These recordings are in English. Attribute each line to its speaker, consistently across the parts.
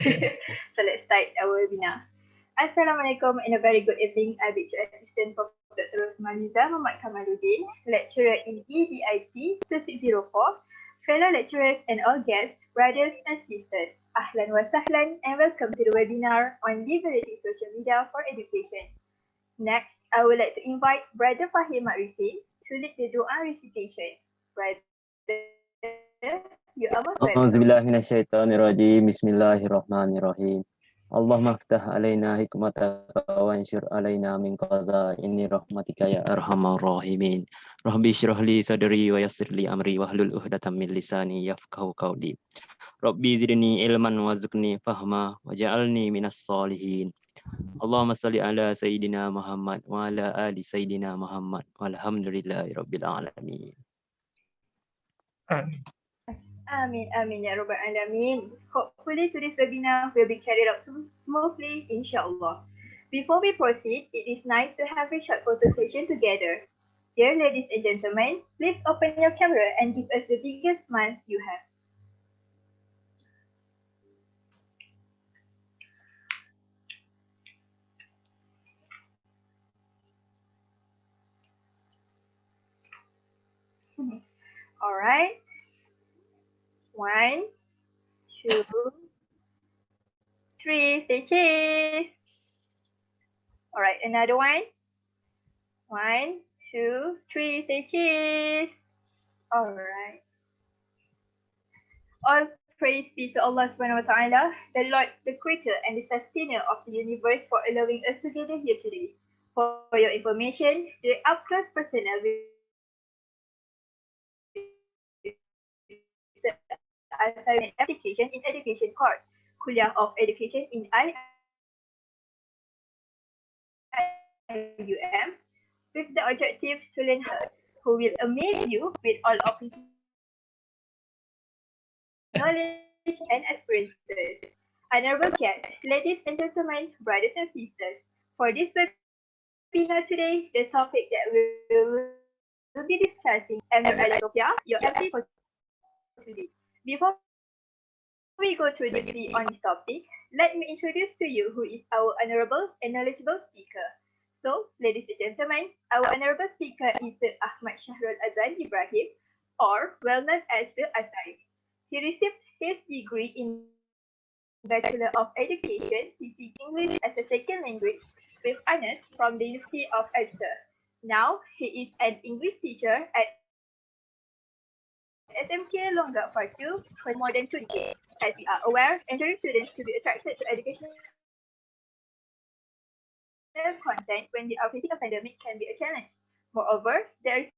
Speaker 1: So let's start our webinar. Assalamualaikum and a very good evening. I be your assistant Prof. Dr. Rosmaliza Muhammad Kamaluddin, lecturer in EDIT 2604, fellow lecturers and all guests, brothers and sisters. Ahlan wa sahlan and welcome to the webinar on liberating social media for education. Next, I would like to invite Brother Fahim Makrifin to lead the Dua recitation. Brother, you are most welcome.
Speaker 2: Auzubillahi minasyaitonirrajim. Bismillahirrahmanirrahim. Allahumma ftah alaina hikmataka wa ansyur alaina min qazaini rahmatika ya arhamar rahimin. Rabbi shrah li sadri wa yassir li amri wahlul 'uqdatam min lisani yafqahu qawli. Rabbi zidni ilman warzuqni fahma waj'alni minas solihin. Allahumma salli ala sayyidina Muhammad wa ala ali sayyidina Muhammad walhamdulillahi rabbil alamin.
Speaker 1: Amin, amin, ya Rabbal Alamin. Hopefully today's webinar will be carried out smoothly, inshallah. Before we proceed, it is nice to have a short photo session together. Dear ladies and gentlemen, please open your camera and give us the biggest smile you have. All right. 1, 2, 3, say cheese. All right, another one. 1, 2, 3, say cheese. All right. All praise be to Allah subhanahu wa ta'ala, the Lord, the creator and the sustainer of the universe, for allowing us to gather here today. For your information, the up-close personnel will assignment application in education course, Kulliyyah of Education in IUM, with the objective to learn her, who will amaze you with all of his knowledge and experiences. Honorable guests, ladies and gentlemen, brothers and sisters, for this webinar today, the topic that we will be discussing is Sophia, your MC for today. Before we go through deeply on this topic, let me introduce to you who is our honorable and knowledgeable speaker. So, ladies and gentlemen, our honorable speaker is Sir Ahmad Shahrul Azan Ibrahim, or well known as the Asai. He received his degree in Bachelor of Education, teaching English as a second language with honors from the University of Exeter. Now, he is an English teacher at SMK Longgak Fartu for more than 2 decades. As we are aware, encouraging students to be attracted to educational content when they are facing a pandemic can be a challenge. Moreover, there is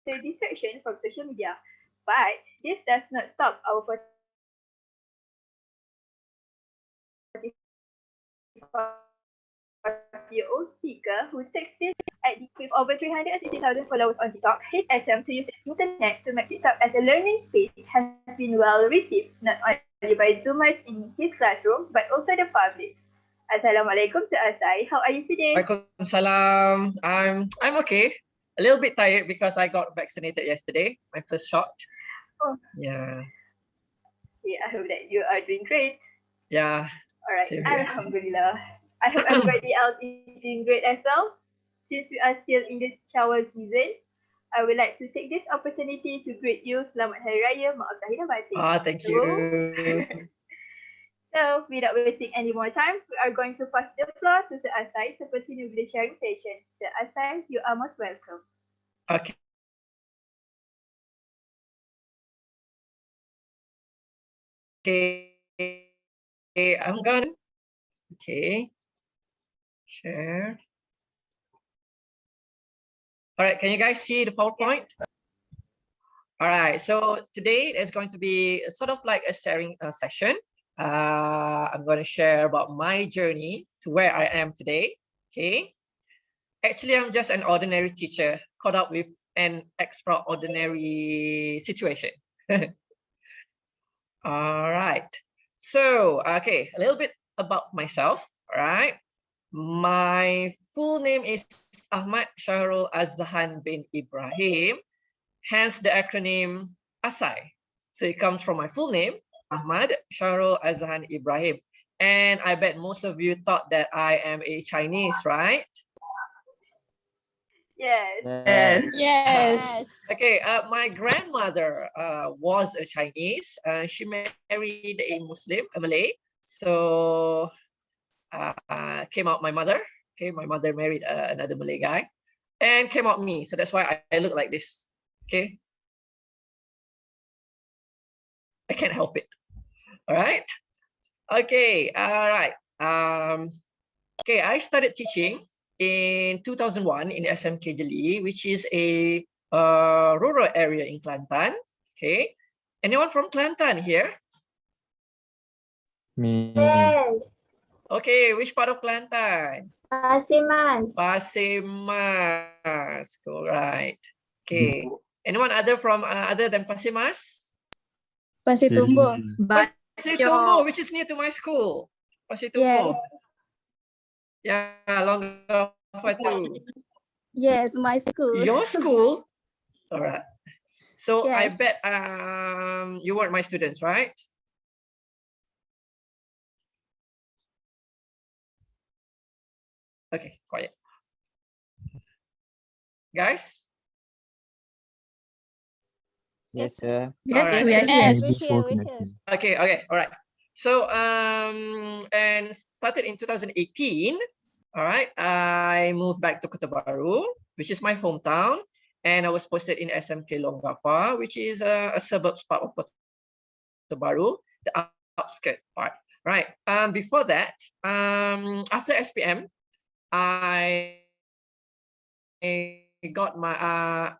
Speaker 1: a distraction from social media. But this does not stop our 44-year-old speaker who takes this with over 360,000 followers on TikTok. His attempt to use the internet to make TikTok as a learning space has been well received, not only by Zoomers in his classroom, but also the public. Assalamualaikum to Asai. How are you today?
Speaker 3: Waalaikumsalam. I'm okay. A little bit tired because I got vaccinated yesterday, my first shot.
Speaker 1: Oh.
Speaker 3: Yeah.
Speaker 1: Yeah, I hope that you are doing great.
Speaker 3: Yeah.
Speaker 1: All right. Alhamdulillah. I hope everybody else is doing great as well. Since we are still in this shower season, I would like to take this opportunity to greet you Selamat Hari Raya Maaf Lahir dan Batin.
Speaker 3: Thank you.
Speaker 1: So, without wasting any more time, we are going to pass the floor to Sir Asai to continue with the sharing session. Sir Asai, you are most welcome.
Speaker 3: Okay. Okay, I'm gone. Okay. Share. All right, can you guys see the PowerPoint? All right, so today there's going to be sort of like a sharing session. I'm going to share about my journey to where I am today. Okay. Actually, I'm just an ordinary teacher caught up with an extraordinary situation. All right. So, okay, a little bit about myself. All right. My full name is Ahmad Shahrul Azhan bin Ibrahim, hence the acronym ASAI. So it comes from my full name, Ahmad Sharul Azhan Ibrahim. And I bet most of you thought that I am a Chinese, right?
Speaker 1: Yes.
Speaker 2: Yes.
Speaker 4: Yes.
Speaker 3: Okay, my grandmother was a Chinese. She married a Muslim, a Malay. So came out my mother. Okay, my mother married another Malay guy, and came out me. So that's why I look like this. Okay, I can't help it. All right. Okay. All right. Okay, I started teaching in 2001 in SMK Jeli, which is a rural area in Kelantan. Okay, anyone from Kelantan here?
Speaker 5: Me.
Speaker 1: Yes.
Speaker 3: Okay, which part of Kelantan?
Speaker 1: Pasir Mas.
Speaker 3: Pasir Mas. Correct. Okay. Anyone other from other than Pasir Mas?
Speaker 4: Pasir Tumbuh.
Speaker 3: Pasir Tumbuh, which is near to my school. Pasir Tumbuh. Yeah, Longgar Fatu.
Speaker 4: Yes, my school.
Speaker 3: Your school? All right. So I
Speaker 4: Yes.
Speaker 3: bet you weren't my students, right? Okay, quiet. Guys?
Speaker 2: Yes, sir.
Speaker 4: Yes,
Speaker 3: Alright.
Speaker 4: we are
Speaker 5: Maybe
Speaker 4: here.
Speaker 5: poor connection.
Speaker 3: Okay, all right. So and started in 2018. All right, I moved back to Kota Baru, which is my hometown, and I was posted in SMK Longgafa, which is a suburbs part of Kota Baru, the outskirt part. Right. Before that, after SPM, I got my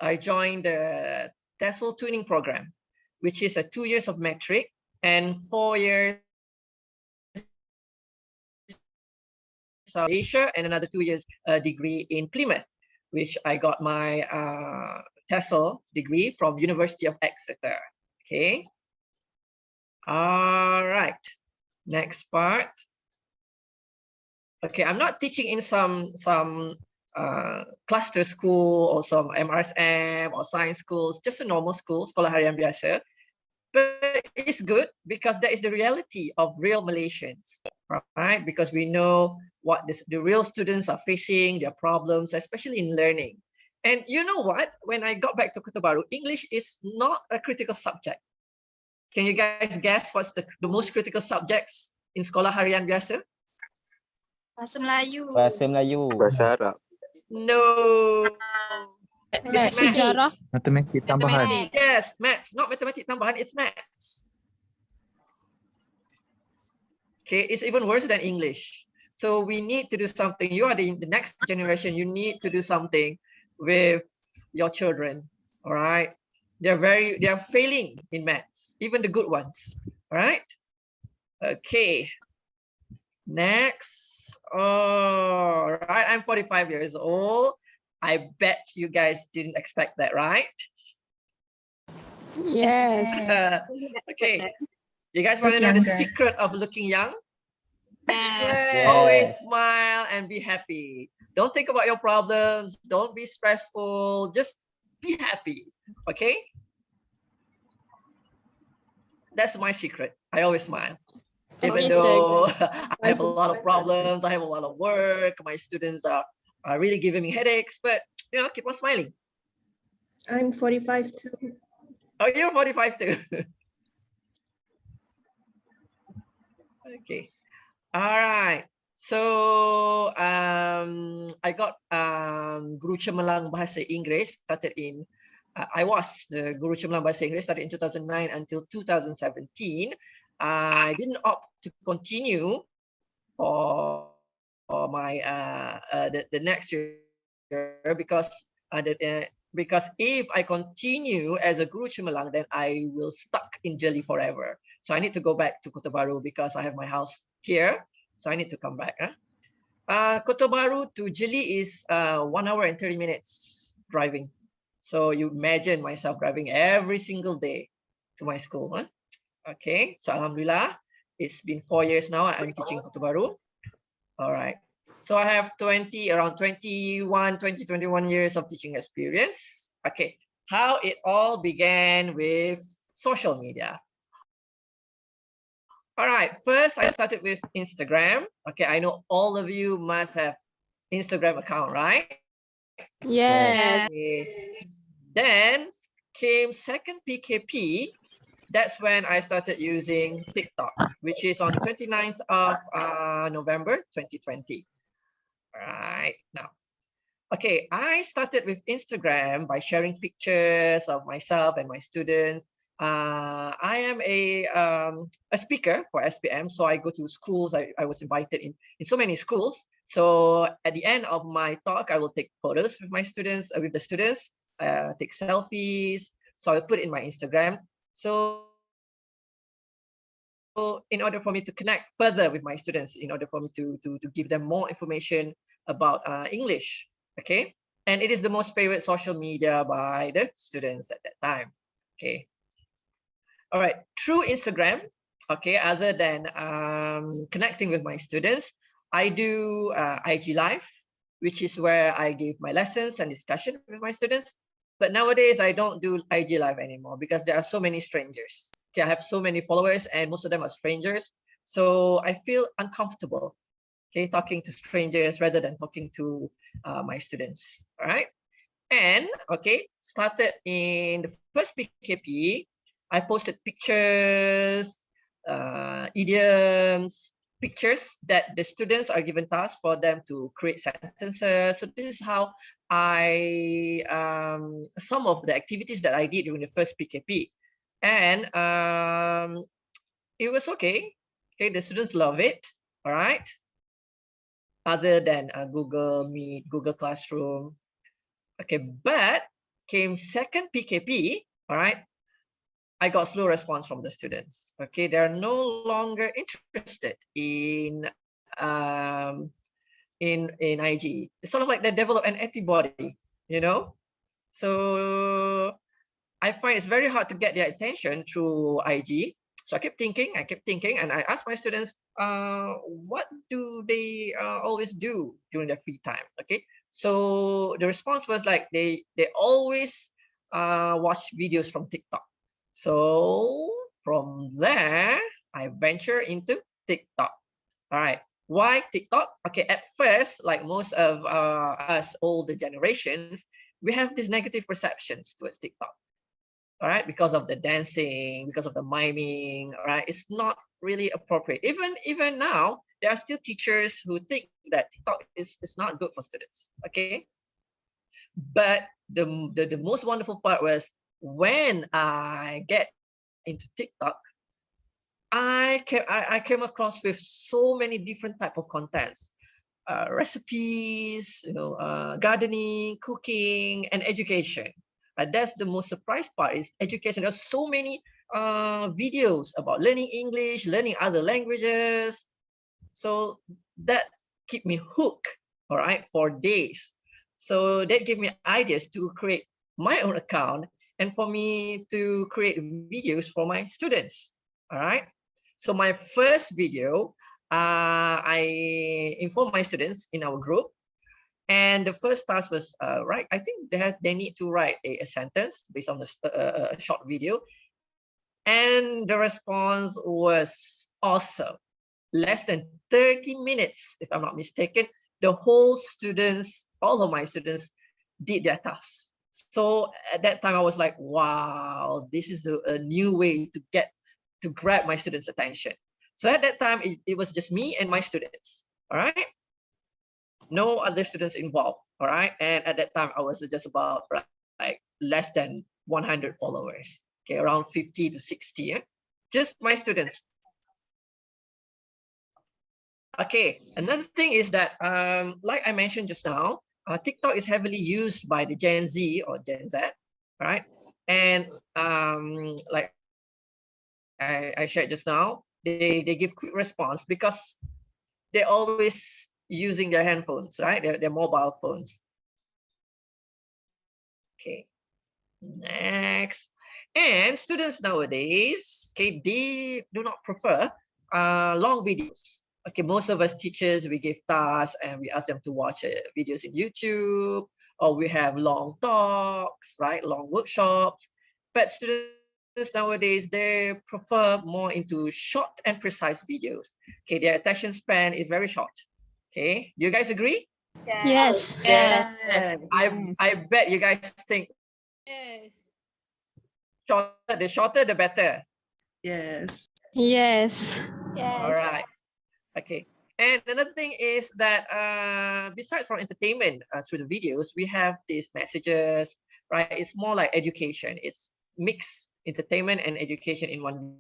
Speaker 3: I joined the TESOL tuning program, which is a 2 years of metric and 4 years Malaysia and another 2 years degree in Plymouth, which I got my TESOL degree from University of Exeter. Okay. All right. Next part. Okay, I'm not teaching in some cluster school or some MRSM or science schools, just a normal school, sekolah harian biasa. But it's good because that is the reality of real Malaysians, right? Because we know what the real students are facing, their problems, especially in learning. And you know what? When I got back to Kota Baru, English is not a critical subject. Can you guys guess what's the most critical subjects in sekolah harian biasa?
Speaker 4: Bahasa Melayu.
Speaker 2: Bahasa Melayu.
Speaker 6: Bahasa Arab.
Speaker 3: No. It's
Speaker 4: Sejarah.
Speaker 3: maths.
Speaker 5: Matematik tambahan.
Speaker 3: Yes, maths. Not mathematic tambahan, it's maths. Okay, it's even worse than English. So we need to do something. You are the next generation. You need to do something with your children. All right. They are failing in maths, even the good ones. All right. Okay. Next. All right. I'm 45 years old. I bet you guys didn't expect that, right?
Speaker 4: Yes.
Speaker 3: Okay. You guys want to know the secret of looking young?
Speaker 2: Yes.
Speaker 3: Always smile and be happy. Don't think about your problems. Don't be stressful. Just be happy. Okay? That's my secret. I always smile. Even though I have a lot of problems, I have a lot of work, my students are really giving me headaches, but you know, keep on smiling.
Speaker 7: I'm 45 too.
Speaker 3: Oh, you're 45 too. Okay. All right. So I got Guru Cemerlang Bahasa Inggeris started in I was the Guru Cemerlang Bahasa Inggeris started in 2009 until 2017. I didn't opt to continue for my the next year because because if I continue as a Guru Cemerlang, then I will stuck in Jeli forever. So I need to go back to Kota Baru because I have my house here. So I need to come back. Kota Baru to Jeli is 1 hour and 30 minutes driving. So you imagine myself driving every single day to my school. Okay, so Alhamdulillah, it's been 4 years now. I'm teaching Kota Baru. All right. So I have around 21 years of teaching experience. Okay, how it all began with social media. All right, first I started with Instagram. Okay, I know all of you must have Instagram account, right?
Speaker 4: Yes.
Speaker 3: Okay. Then came second PKP. That's when I started using TikTok, which is on 29th of November 2020. All right, now. Okay, I started with Instagram by sharing pictures of myself and my students. I am a speaker for SPM, so I go to schools. I was invited in so many schools. So at the end of my talk, I will take photos with my students, with the students, take selfies. So I'll put it in my Instagram. So in order for me to connect further with my students, in order for me to give them more information about English, okay? And it is the most favorite social media by the students at that time, okay? All right, through Instagram, okay, other than connecting with my students, I do IG Live, which is where I give my lessons and discussion with my students. But nowadays, I don't do IG Live anymore because there are so many strangers. Okay, I have so many followers and most of them are strangers. So I feel uncomfortable, okay, talking to strangers rather than talking to my students, all right? And, okay, started in the first PKP, I posted pictures, idioms, pictures that the students are given tasks for them to create sentences. So this is how some of the activities that I did during the first PKP. And it was okay. Okay, the students love it, all right? Other than Google Meet, Google Classroom. Okay, but came second PKP, all right? I got slow response from the students. Okay, they're no longer interested in IG. It's sort of like they develop an antibody, you know. So I find it's very hard to get their attention through IG. So I kept thinking, and I asked my students, what do they always do during their free time? Okay, so the response was like they always watch videos from TikTok. So from there, I venture into TikTok. All right. Why TikTok? Okay, at first, like most of us older generations, we have these negative perceptions towards TikTok. All right, because of the dancing, because of the miming, all right, it's not really appropriate. Even now, there are still teachers who think that TikTok is not good for students. Okay, but the most wonderful part was when I get into TikTok, I came across with so many different type of contents, recipes, you know, gardening, cooking, and education. That's the most surprised part is education. There's so many videos about learning English, learning other languages. So that keep me hooked, all right, for days. So that gave me ideas to create my own account and for me to create videos for my students, all right? So my first video, I informed my students in our group, and the first task was right. I think they need to write a sentence based on the short video, and the response was awesome. Less than 30 minutes, if I'm not mistaken, the whole students, all of my students, did their tasks. So at that time, I was like, wow, this is a new way to grab my students' attention. So at that time, it was just me and my students, all right? No other students involved, all right? And at that time, I was just about like less than 100 followers, okay, around 50 to 60, yeah? Just my students. Okay, another thing is that, like I mentioned just now, TikTok is heavily used by the Gen Z or Gen Z, right? And like I shared just now, they give quick response because they're always using their handphones, right? Their mobile phones. Okay, next. And students nowadays, okay, they do not prefer long videos. Okay, most of us teachers, we give tasks and we ask them to watch videos in YouTube, or we have long talks, right? Long workshops. But students nowadays, they prefer more into short and precise videos. Okay, their attention span is very short. Okay, do you guys agree?
Speaker 4: Yes.
Speaker 7: Yes.
Speaker 3: I bet you guys think
Speaker 1: Yes.
Speaker 3: the shorter the better.
Speaker 7: Yes.
Speaker 4: Yes.
Speaker 3: All right. Okay. And another thing is that besides from entertainment through the videos, we have these messages, right? It's more like education. It's mixed entertainment and education in one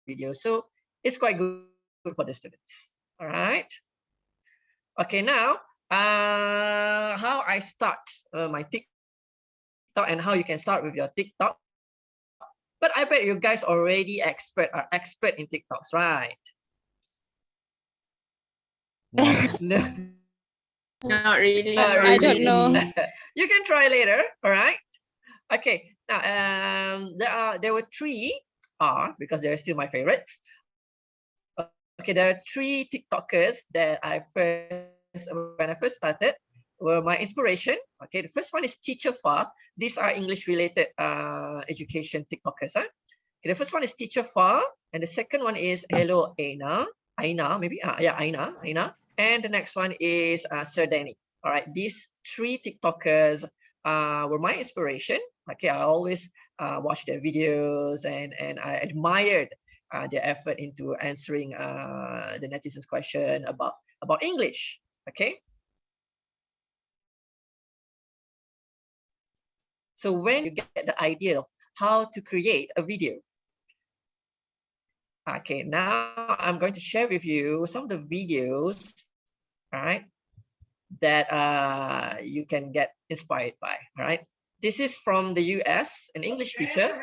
Speaker 3: video. So it's quite good for the students. All right. Okay, now how I start my TikTok and how you can start with your TikTok. But I bet you guys already are expert in TikToks, right? No.
Speaker 7: Not really.
Speaker 4: I don't know.
Speaker 3: You can try later. All right. Okay. Now, there were three because they're still my favorites. Okay, there are three TikTokers that when I first started were my inspiration. Okay, the first one is Teacher Far. These are English related education TikTokers. Huh? Okay, the first one is Teacher Far, and the second one is Hello Aina. Aina, maybe. Yeah, Aina. And the next one is Sir Danny. All right, these three TikTokers were my inspiration. Okay, I always watch their videos and I admired their effort into answering the netizens' question about English. Okay. So when you get the idea of how to create a video, okay, now I'm going to share with you some of the videos, right, that you can get inspired by, right? This is from the US, an English teacher.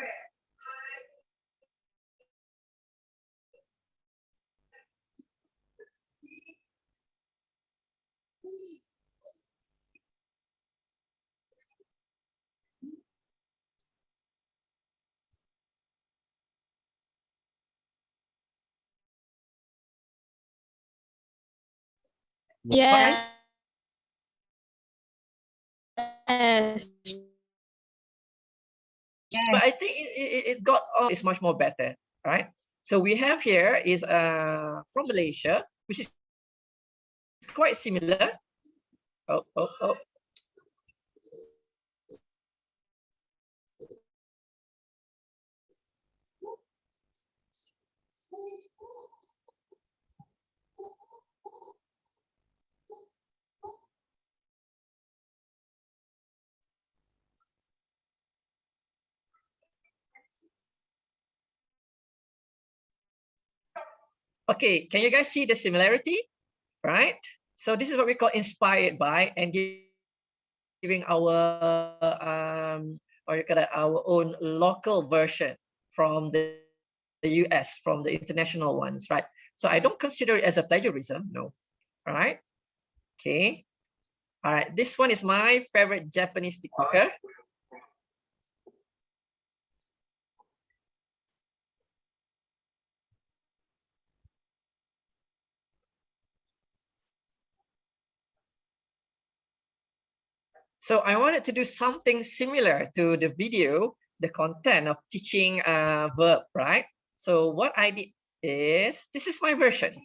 Speaker 4: Yes.
Speaker 3: But I think it got is much more better, right? So we have here is from Malaysia, which is quite similar. Oh. Okay, can you guys see the similarity, right? So this is what we call inspired by, and giving our or you call it our own local version from the US, from the international ones, right? So I don't consider it as a plagiarism, no. All right. Okay. All right. This one is my favorite Japanese TikToker. So I wanted to do something similar to the video, the content of teaching verb, right? So what I did is, this is my version.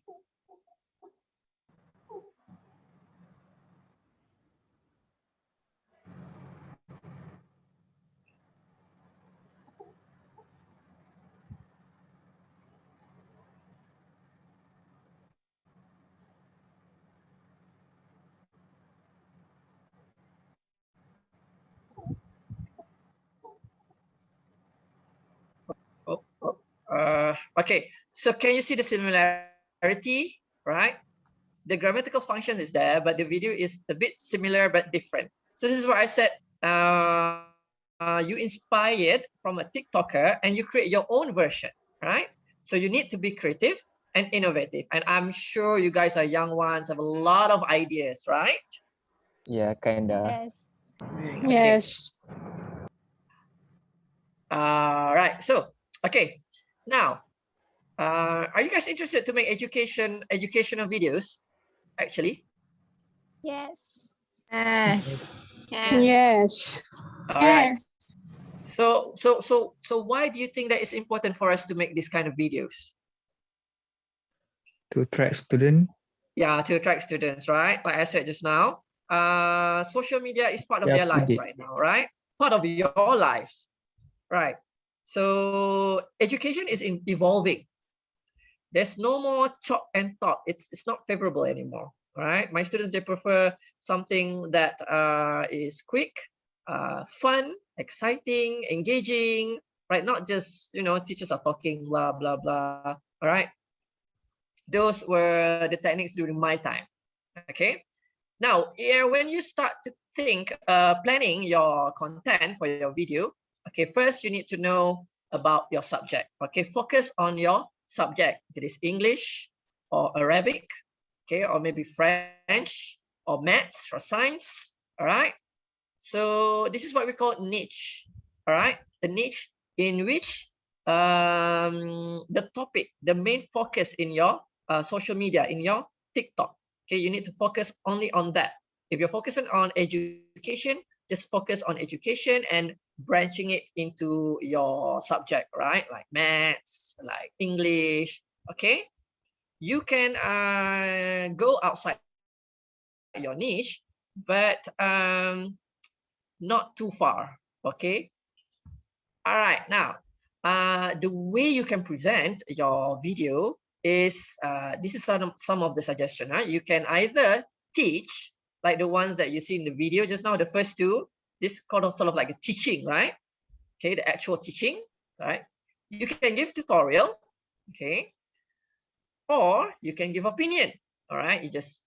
Speaker 3: Okay, so can you see the similarity, right? The grammatical function is there, but the video is a bit similar but different. So this is what I said. You inspired from a TikToker and you create your own version, right? So you need to be creative and innovative. And I'm sure you guys are young ones, have a lot of ideas, right?
Speaker 2: Yeah, kinda.
Speaker 7: Yes.
Speaker 3: Okay.
Speaker 4: Yes.
Speaker 3: Right. So, okay. Now, are you guys interested to make educational videos? Actually.
Speaker 7: Yes. Yes.
Speaker 4: Yes.
Speaker 3: All right. So why do you think that it's important for us to make these kind of videos?
Speaker 5: To attract students.
Speaker 3: Yeah, to attract students, right? Like I said just now, social media is part of their lives right now, right? Part of your lives, right? So education is evolving. There's no more chop and talk. It's not favorable anymore, right? My students, they prefer something that is quick, fun, exciting, engaging, right? Not just, you know, teachers are talking, blah, blah, blah, all right? Those were the techniques during my time, okay? Now, when you start to think, planning your content for your video, okay, first you need to know about your subject, okay? Focus on your subject. If it is English or Arabic, okay, or maybe French or maths or science, all right? So this is what we call niche, all right? The niche in which the topic, the main focus in your social media, in your TikTok, okay, you need to focus only on that. If you're focusing on education, just focus on education and branching it into your subject, right? Like maths, like English, okay? You can go outside your niche, but not too far, okay? All right, now, the way you can present your video is, this is some of the suggestion. You can either teach, like the ones that you see in the video just now, the first two, this sort of like a teaching, right? Okay, the actual teaching, right? You can give tutorial, okay? Or you can give opinion, all right? You just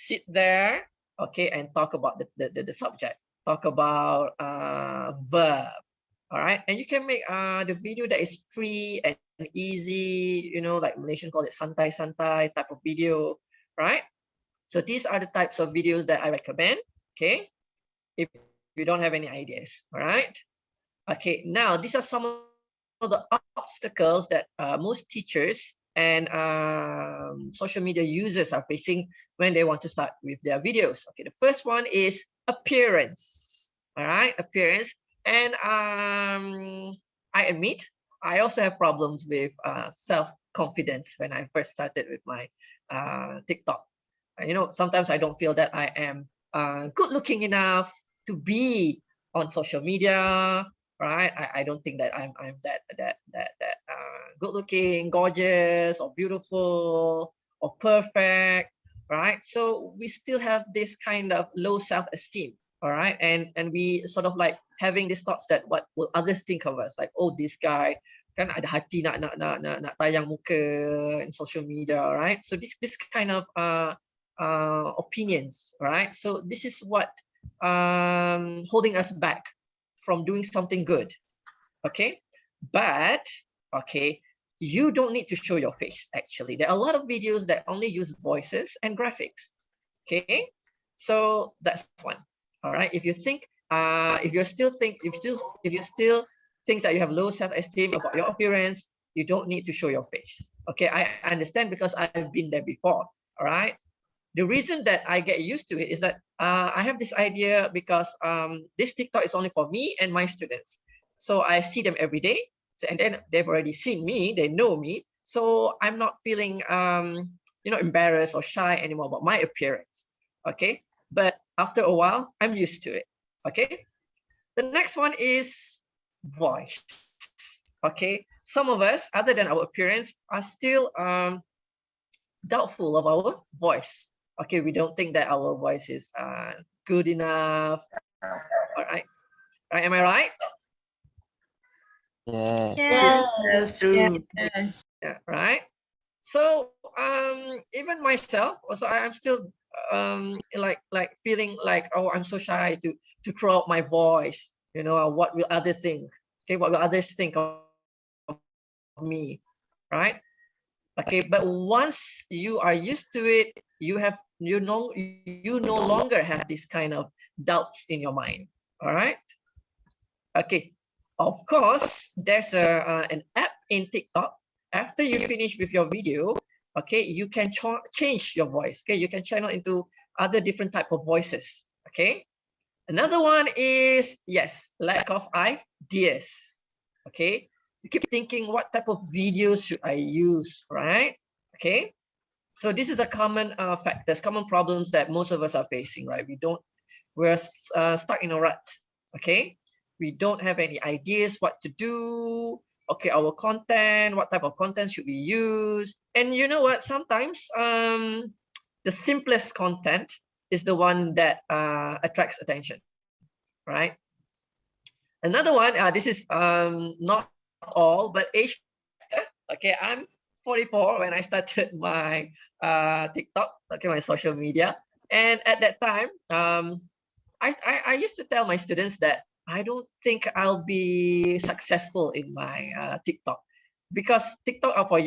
Speaker 3: sit there, okay, and talk about the subject, talk about verb, all right? And you can make the video that is free and easy, you know, like Malaysian call it santai-santai type of video, right? So these are the types of videos that I recommend, okay? If you don't have any ideas, all right? Okay, now these are some of the obstacles that most teachers and social media users are facing when they want to start with their videos. Okay, the first one is appearance, all right? Appearance. And I admit, I also have problems with self-confidence when I first started with my TikTok. You know, sometimes I don't feel that I am good looking enough to be on social media, right? I don't think that I'm that good looking, gorgeous, or beautiful, or perfect, right? So we still have this kind of low self-esteem, all right? And we sort of like having these thoughts that what will others think of us? Like, oh, this guy kan ada hati nak tayang muka in social media, right? So this kind of opinions, right? So this is what holding us back from doing something good, okay? But okay, you don't need to show your face. Actually, there are a lot of videos that only use voices and graphics, okay? So that's one, all right? If you think if you still think that you have low self-esteem about your appearance, you don't need to show your face, okay? I understand because I've been there before, all right? The reason that I get used to it is that I have this idea because this TikTok is only for me and my students. So I see them every day. So, and then they've already seen me, they know me. So I'm not feeling, you know, embarrassed or shy anymore about my appearance, okay? But after a while, I'm used to it, okay? The next one is voice, okay? Some of us, other than our appearance, are still doubtful of our voice. Okay, we don't think that our voice is good enough. All right, am I right?
Speaker 2: Yes.
Speaker 7: Yes, true.
Speaker 1: Yes.
Speaker 3: Yeah, right. So even myself, also I'm still like feeling like, oh, I'm so shy to throw out my voice. You know, what will others think? Okay, what will others think of me? Right. Okay, but once you are used to it, you no longer have this kind of doubts in your mind. All right. Okay. Of course, there's an app in TikTok. After you finish with your video, okay, you can change your voice. Okay, you can channel into other different type of voices. Okay, Another one is, yes, lack of ideas. Okay, you keep thinking, what type of videos should I use, right? Okay, so this is a common factors, common problems that most of us are facing, right? We're stuck in a rut. Okay, we don't have any ideas what to do. Okay, our content, what type of content should we use? And you know what? Sometimes the simplest content is the one that attracts attention, right? Another one, this is not all, but age factor. Okay, I'm 44 when I started my TikTok, okay, my social media. And at that time, I used to tell my students that I don't think I'll be successful in my TikTok, because TikTok are for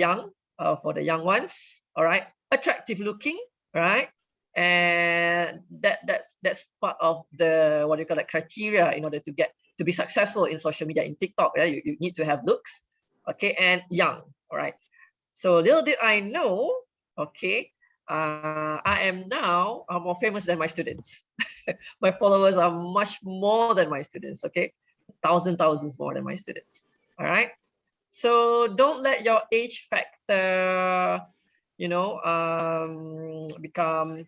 Speaker 3: the young ones, all right, attractive looking, right? And that's part of the, what do you call it, criteria in order to be successful in social media, in TikTok, right? You need to have looks, okay, and young, all right? So little did I know, okay, I am now more famous than my students. My followers are much more than my students, okay? Thousands more than my students, all right? So don't let your age factor, you know, become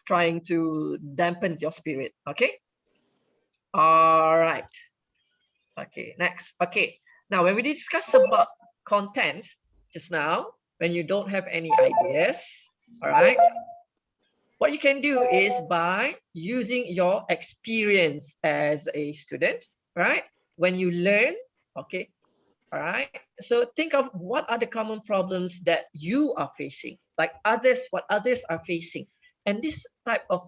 Speaker 3: trying to dampen your spirit, okay? All right. Okay, next. Okay, now when we discuss about content just now, when you don't have any ideas, all right, what you can do is by using your experience as a student, right? When you learn, okay, all right. So think of what are the common problems that you are facing, like others, what others are facing, and this type of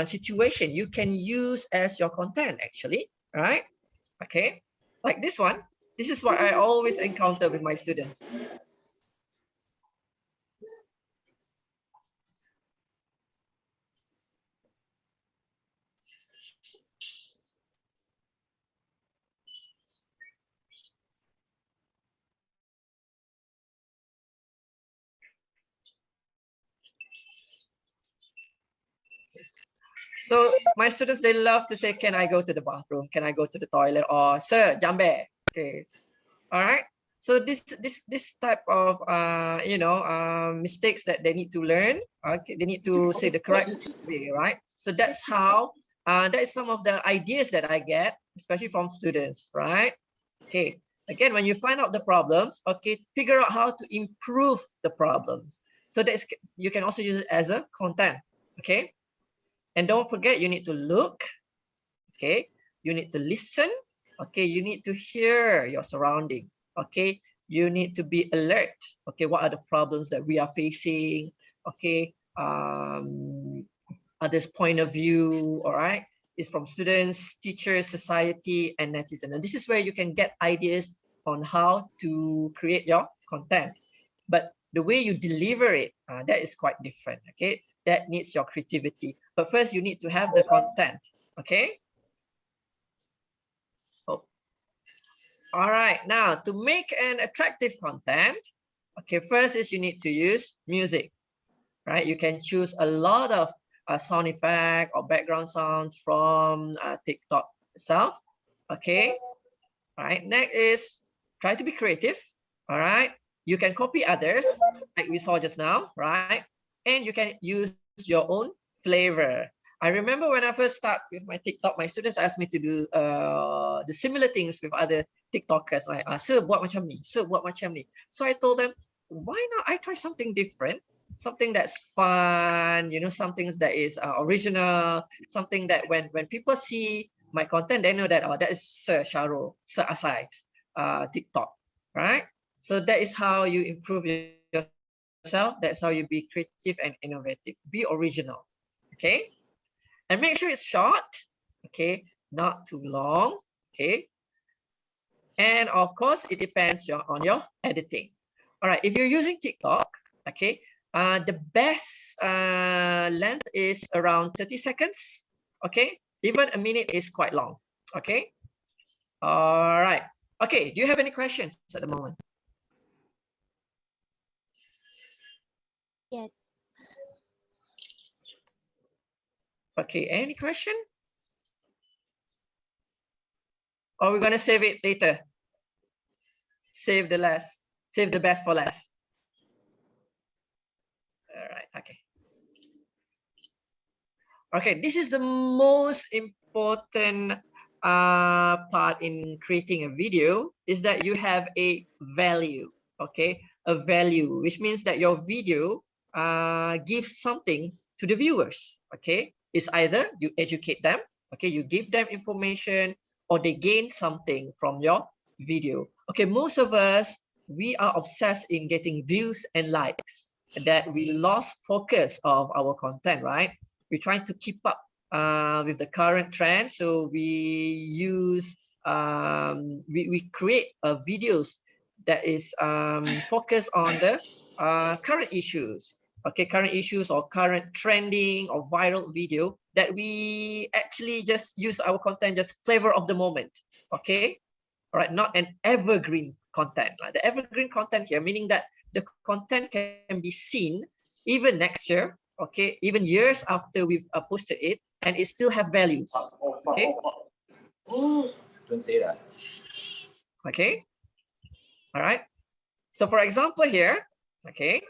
Speaker 3: situation you can use as your content actually, right? Okay, like this one. This is what I always encounter with my students. So my students, they love to say, can I go to the bathroom? Can I go to the toilet? Or sir, jambe. Okay. All right. So this type of mistakes that they need to learn. Okay, they need to say the correct way, right? So that's how that is some of the ideas that I get, especially from students, right? Okay. Again, when you find out the problems, okay, figure out how to improve the problems. So that's, you can also use it as a content. Okay. And don't forget, you need to look, okay? You need to listen, okay? You need to hear your surrounding, okay? You need to be alert, okay? What are the problems that we are facing, okay? Others' point of view, all right? Is from students, teachers, society, and netizens. And this is where you can get ideas on how to create your content. But the way you deliver it, that is quite different, okay? That needs your creativity. But first, you need to have the content, okay? Oh. All right, now to make an attractive content, okay, first is you need to use music, right? You can choose a lot of sound effect or background sounds from TikTok itself, okay? All right, next is try to be creative, all right? You can copy others, like we saw just now, right? And you can use your own flavor. I remember when I first started with my TikTok, my students asked me to do the similar things with other TikTokers. Like, sir, buat macam ni, sir, buat macam ni. So I told them, why not I try something different, something that's fun, you know, something that is original, something that when people see my content, they know that, oh, that is Sir Sharul, Sir Asai's TikTok, right? So that is how you improve yourself. That's how you be creative and innovative. Be original, okay? And make sure it's short, okay? Not too long, okay? And of course, it depends on your editing. All right, if you're using TikTok, okay, the best length is around 30 seconds, okay? Even a minute is quite long, okay? All right. Okay, do you have any questions at the moment?
Speaker 5: Yes.
Speaker 3: Okay, any question? Or we're gonna save it later? Save the best for last. All right, okay. Okay, this is the most important part in creating a video, is that you have a value, okay? A value, which means that your video gives something to the viewers, okay? It's either you educate them, okay, you give them information, or they gain something from your video. Okay, most of us, we are obsessed in getting views and likes, that we lost focus of our content, right? We're trying to keep up with the current trend, so we use we create videos that is focused on the current issues, okay, current issues or current trending or viral video, that we actually just use our content just flavor of the moment, okay, all right, not an evergreen content. The evergreen content here, meaning that the content can be seen even next year, okay, even years after we've posted it, and it still have values, okay.
Speaker 5: Don't say that.
Speaker 3: Okay, all right. So for example here, okay,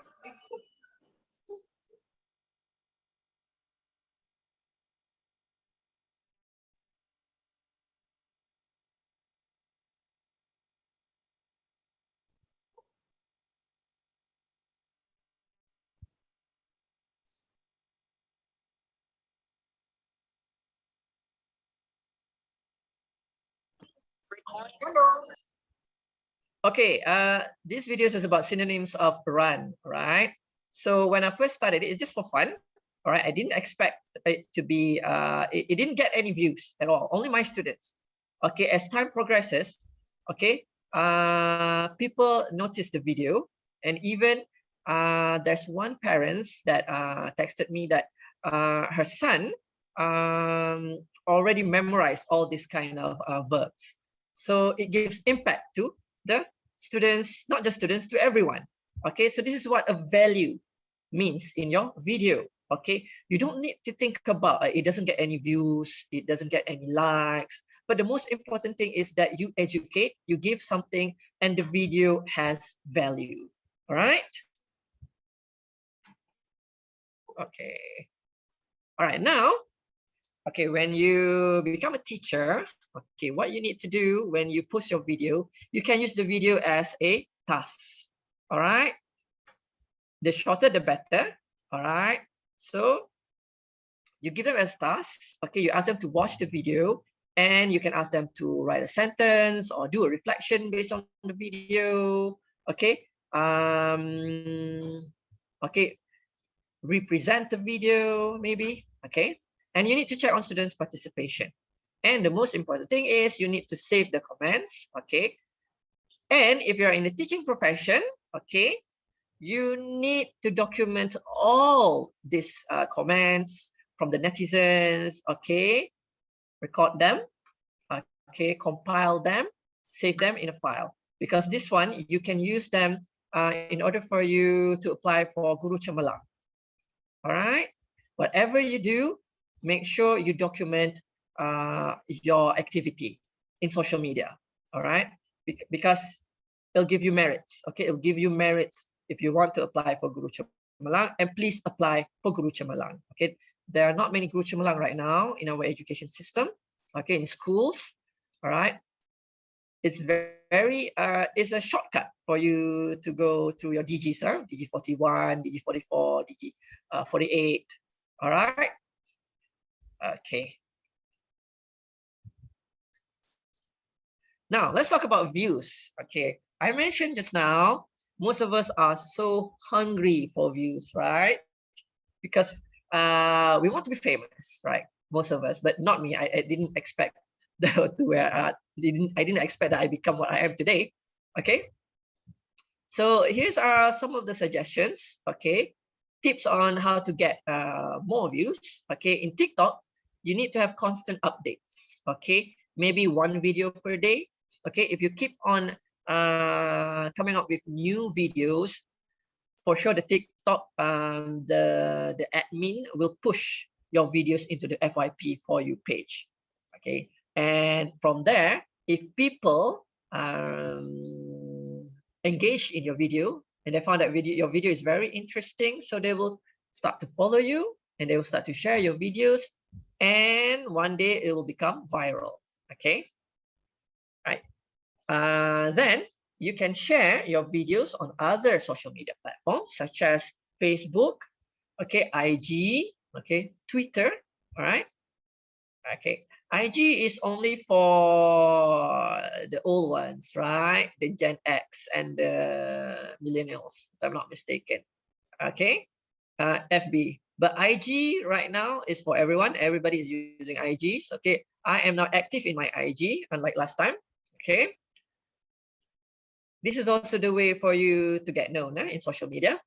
Speaker 3: okay, this video is about synonyms of run, right? So when I first started, it's just for fun, all right? I didn't expect it to be, it didn't get any views at all, only my students. Okay, as time progresses, okay, people notice the video, and even there's one parents that texted me that her son already memorized all these kind of verbs. So it gives impact to the students, not just students, to everyone. Okay, so this is what a value means in your video. Okay, you don't need to think about it doesn't get any views, it doesn't get any likes, but the most important thing is that you educate, you give something, and the video has value. All right. Okay, all right, now, okay, when you become a teacher, okay, what you need to do when you post your video, you can use the video as a task. All right, the shorter the better. All right, so you give them as tasks. Okay, you ask them to watch the video, and you can ask them to write a sentence or do a reflection based on the video. Okay, okay, represent the video maybe. Okay, and you need to check on students' participation. And the most important thing is you need to save the comments. Okay, and if you're in the teaching profession, okay, you need to document all these comments from the netizens. Okay, record them. Okay, compile them, save them in a file, because this one you can use them in order for you to apply for Guru Cemerlang. All right, whatever you do, make sure you document your activity in social media. All right, because it'll give you merits. Okay, it'll give you merits if you want to apply for Guru Cemerlang, and please apply for Guru Cemerlang. Okay, there are not many Guru Cemerlang right now in our education system. Okay, in schools. All right, it's very it's a shortcut for you to go through your DGs, DG 41, DG 44, DG 48. All right. Okay. Now let's talk about views. Okay, I mentioned just now, most of us are so hungry for views, right? Because we want to be famous, right? Most of us, but not me. I didn't expect to where I didn't expect that I become what I am today. Okay, so here's some of the suggestions. Okay, tips on how to get more views. Okay, in TikTok, you need to have constant updates. Okay, maybe one video per day. Okay, if you keep on coming up with new videos, for sure the TikTok the admin will push your videos into the FYP for you page. Okay, and from there, if people engage in your video and they found that your video is very interesting, so they will start to follow you and they will start to share your videos, and one day it will become viral. Okay, right. Then you can share your videos on other social media platforms such as Facebook, okay, IG, okay, Twitter. All right. Okay, IG is only for the old ones, right? The Gen X and the millennials, if I'm not mistaken. Okay, FB. But IG right now is for everyone. Everybody is using IGs. Okay, I am not active in my IG, unlike last time. Okay, this is also the way for you to get known in social media.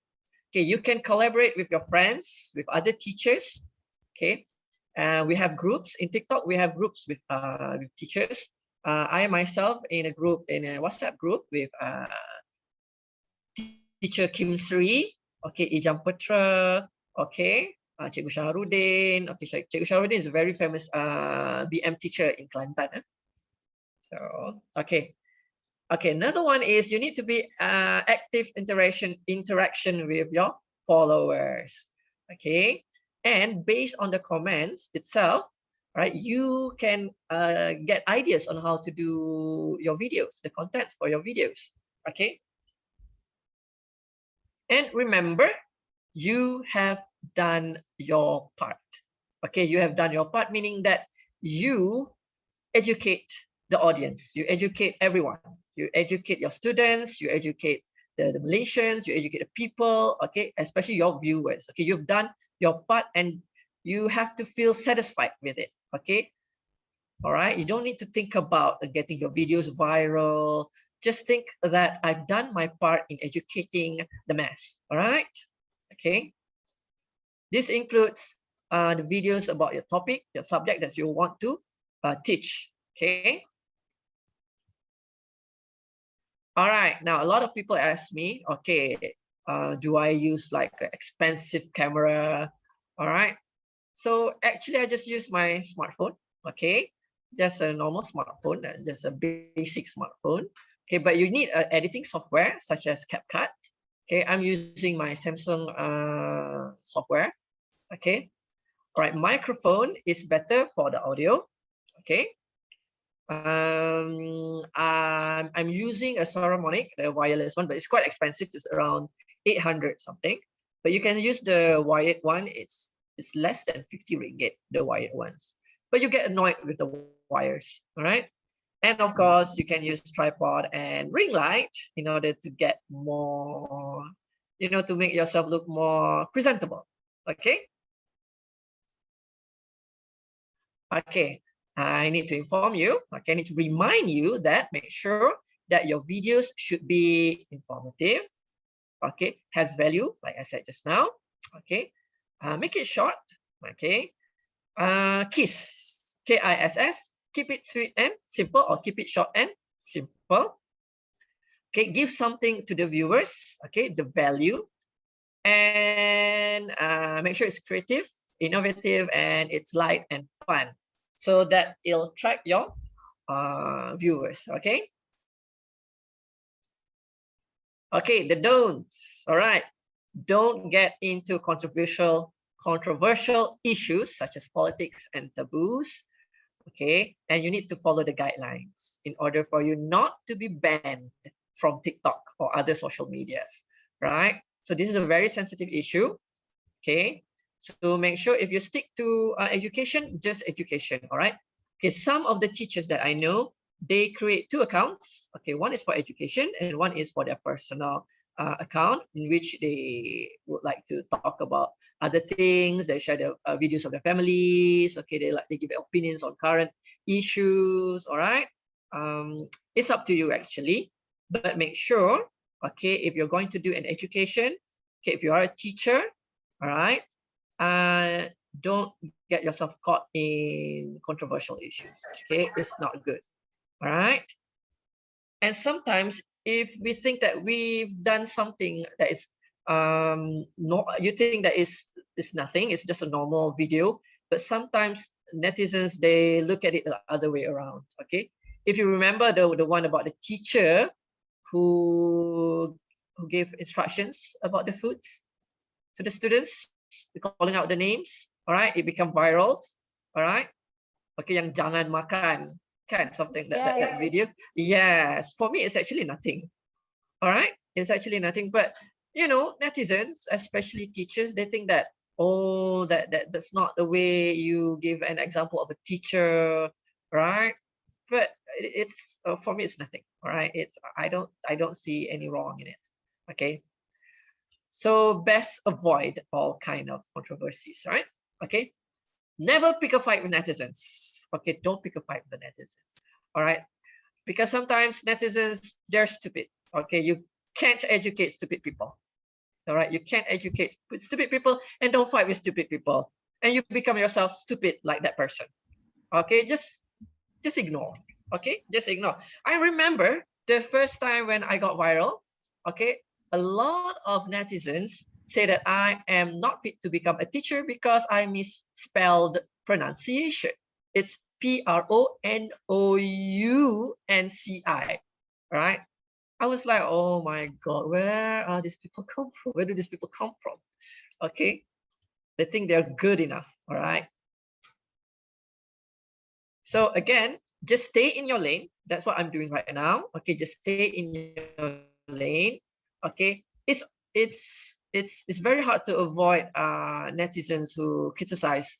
Speaker 3: Okay, you can collaborate with your friends, with other teachers. Okay. We have groups in TikTok. We have groups with teachers. I myself in a group, in a WhatsApp group with teacher Kim Sri, okay, Ijam Putra, okay, Cikgu Shahrudin. Okay, Cikgu Shahrudin is a very famous BM teacher in Kelantan. So, okay. Okay, another one is you need to be active interaction with your followers. Okay. And based on the comments itself, right, you can get ideas on how to do your videos, the content for your videos. Okay. And remember, you have done your part. Okay, you have done your part, meaning that you educate the audience, you educate everyone, you educate your students, you educate the Malaysians, you educate the people, okay, especially your viewers. Okay, you've done your part and you have to feel satisfied with it. Okay, all right, you don't need to think about getting your videos viral. Just think that I've done my part in educating the mass. All right, okay, this includes the videos about your topic, your subject that you want to teach. Okay, all right, now a lot of people ask me, okay, do I use like an expensive camera? All right, so actually I just use my smartphone. Okay, just a normal smartphone, just a basic smartphone. Okay, but you need an editing software such as CapCut. Okay, I'm using my Samsung software. Okay, all right, microphone is better for the audio. Okay, I'm using a Saramonic, the wireless one, but it's quite expensive. It's around 800 something. But you can use the wired one. It's less than 50 ringgit, the wired ones. But you get annoyed with the wires, all right? And of course, you can use tripod and ring light in order to get more, to make yourself look more presentable. Okay. Okay. I need to inform you, okay, I need to remind you that make sure that your videos should be informative, okay, has value, like I said just now, okay, make it short, okay, KISS, KISS, keep it sweet and simple, or keep it short and simple, okay, give something to the viewers, okay, the value, and make sure it's creative, innovative, and it's light and fun, so that it'll attract your viewers. Okay. Okay, the don'ts. All right. Don't get into controversial issues such as politics and taboos. Okay, and you need to follow the guidelines in order for you not to be banned from TikTok or other social medias. Right. So this is a very sensitive issue. Okay. So make sure if you stick to education, just education, all right? Okay, some of the teachers that I know, they create 2 accounts. Okay, one is for education and one is for their personal account, in which they would like to talk about other things. They share the videos of their families. Okay, they give opinions on current issues, all right? It's up to you actually, but make sure, okay, if you're going to do an education, okay, if you are a teacher, all right, don't get yourself caught in controversial issues. Okay, it's not good. All right. And sometimes if we think that we've done something that is you think that is nothing, it's just a normal video, but sometimes netizens, they look at it the other way around. Okay, if you remember the one about the teacher who gave instructions about the foods to the students, calling out the names, all right, it become viral, all right. Okay, yang jangan makan, kan, something that video. Yes, for me it's actually nothing. All right, it's actually nothing. But you know, netizens, especially teachers, they think that, oh, that's not the way you give an example of a teacher, right? But it's for me it's nothing. All right, it's I don't see any wrong in it. Okay, so best avoid all kind of controversies, right? Okay, never pick a fight with netizens. Okay, don't pick a fight with the netizens. All right, because sometimes netizens, they're stupid. Okay, you can't educate stupid people. All right, you can't educate stupid people, and don't fight with stupid people, and you become yourself stupid like that person. Okay, just ignore. Okay, just ignore. I remember the first time when I got viral. Okay, a lot of netizens say that I am not fit to become a teacher because I misspelled pronunciation. It's PRONOUNCI, right? I was like, oh my God, where are these people come from? Where do these people come from? Okay, they think they're good enough, all right? So again, just stay in your lane. That's what I'm doing right now. Okay, just stay in your lane. Okay, it's very hard to avoid netizens who criticize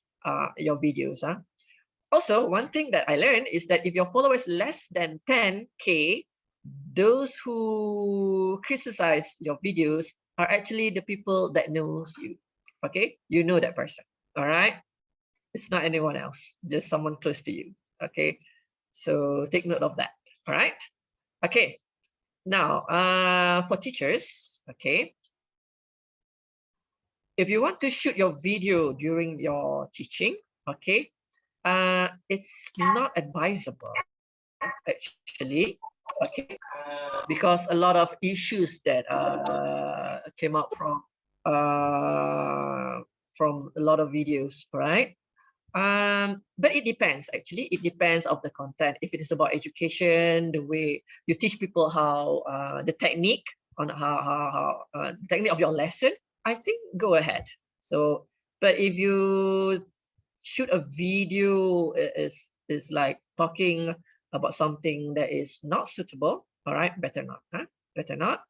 Speaker 3: your videos. Huh? Also, one thing that I learned is that if your followers less than 10K, those who criticize your videos are actually the people that knows you. Okay, you know that person. All right, it's not anyone else, just someone close to you. Okay, so take note of that. All right. Okay, now for teachers, okay, if you want to shoot your video during your teaching, okay, it's not advisable actually, okay, because a lot of issues that came out from a lot of videos, right? But it depends, actually. It depends of the content. If it is about education, the way you teach people how the technique on how the technique of your lesson, I think go ahead. So, but if you shoot a video is like talking about something that is not suitable, all right, better not, huh? Better not.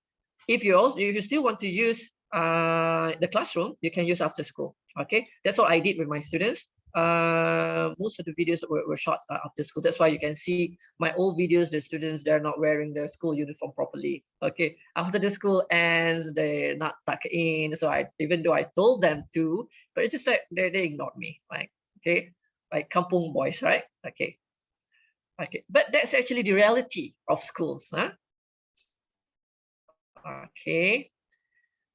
Speaker 3: If you still want to use the classroom, you can use after school. Okay, that's what I did with my students. Most of the videos were shot after school. That's why you can see my old videos, the students, they're not wearing their school uniform properly. Okay, after the school ends, they're not tucked in. So even though I told them to, but it's just like they ignored me. Like, okay, like kampung boys, right? Okay, but that's actually the reality of schools, huh? Okay,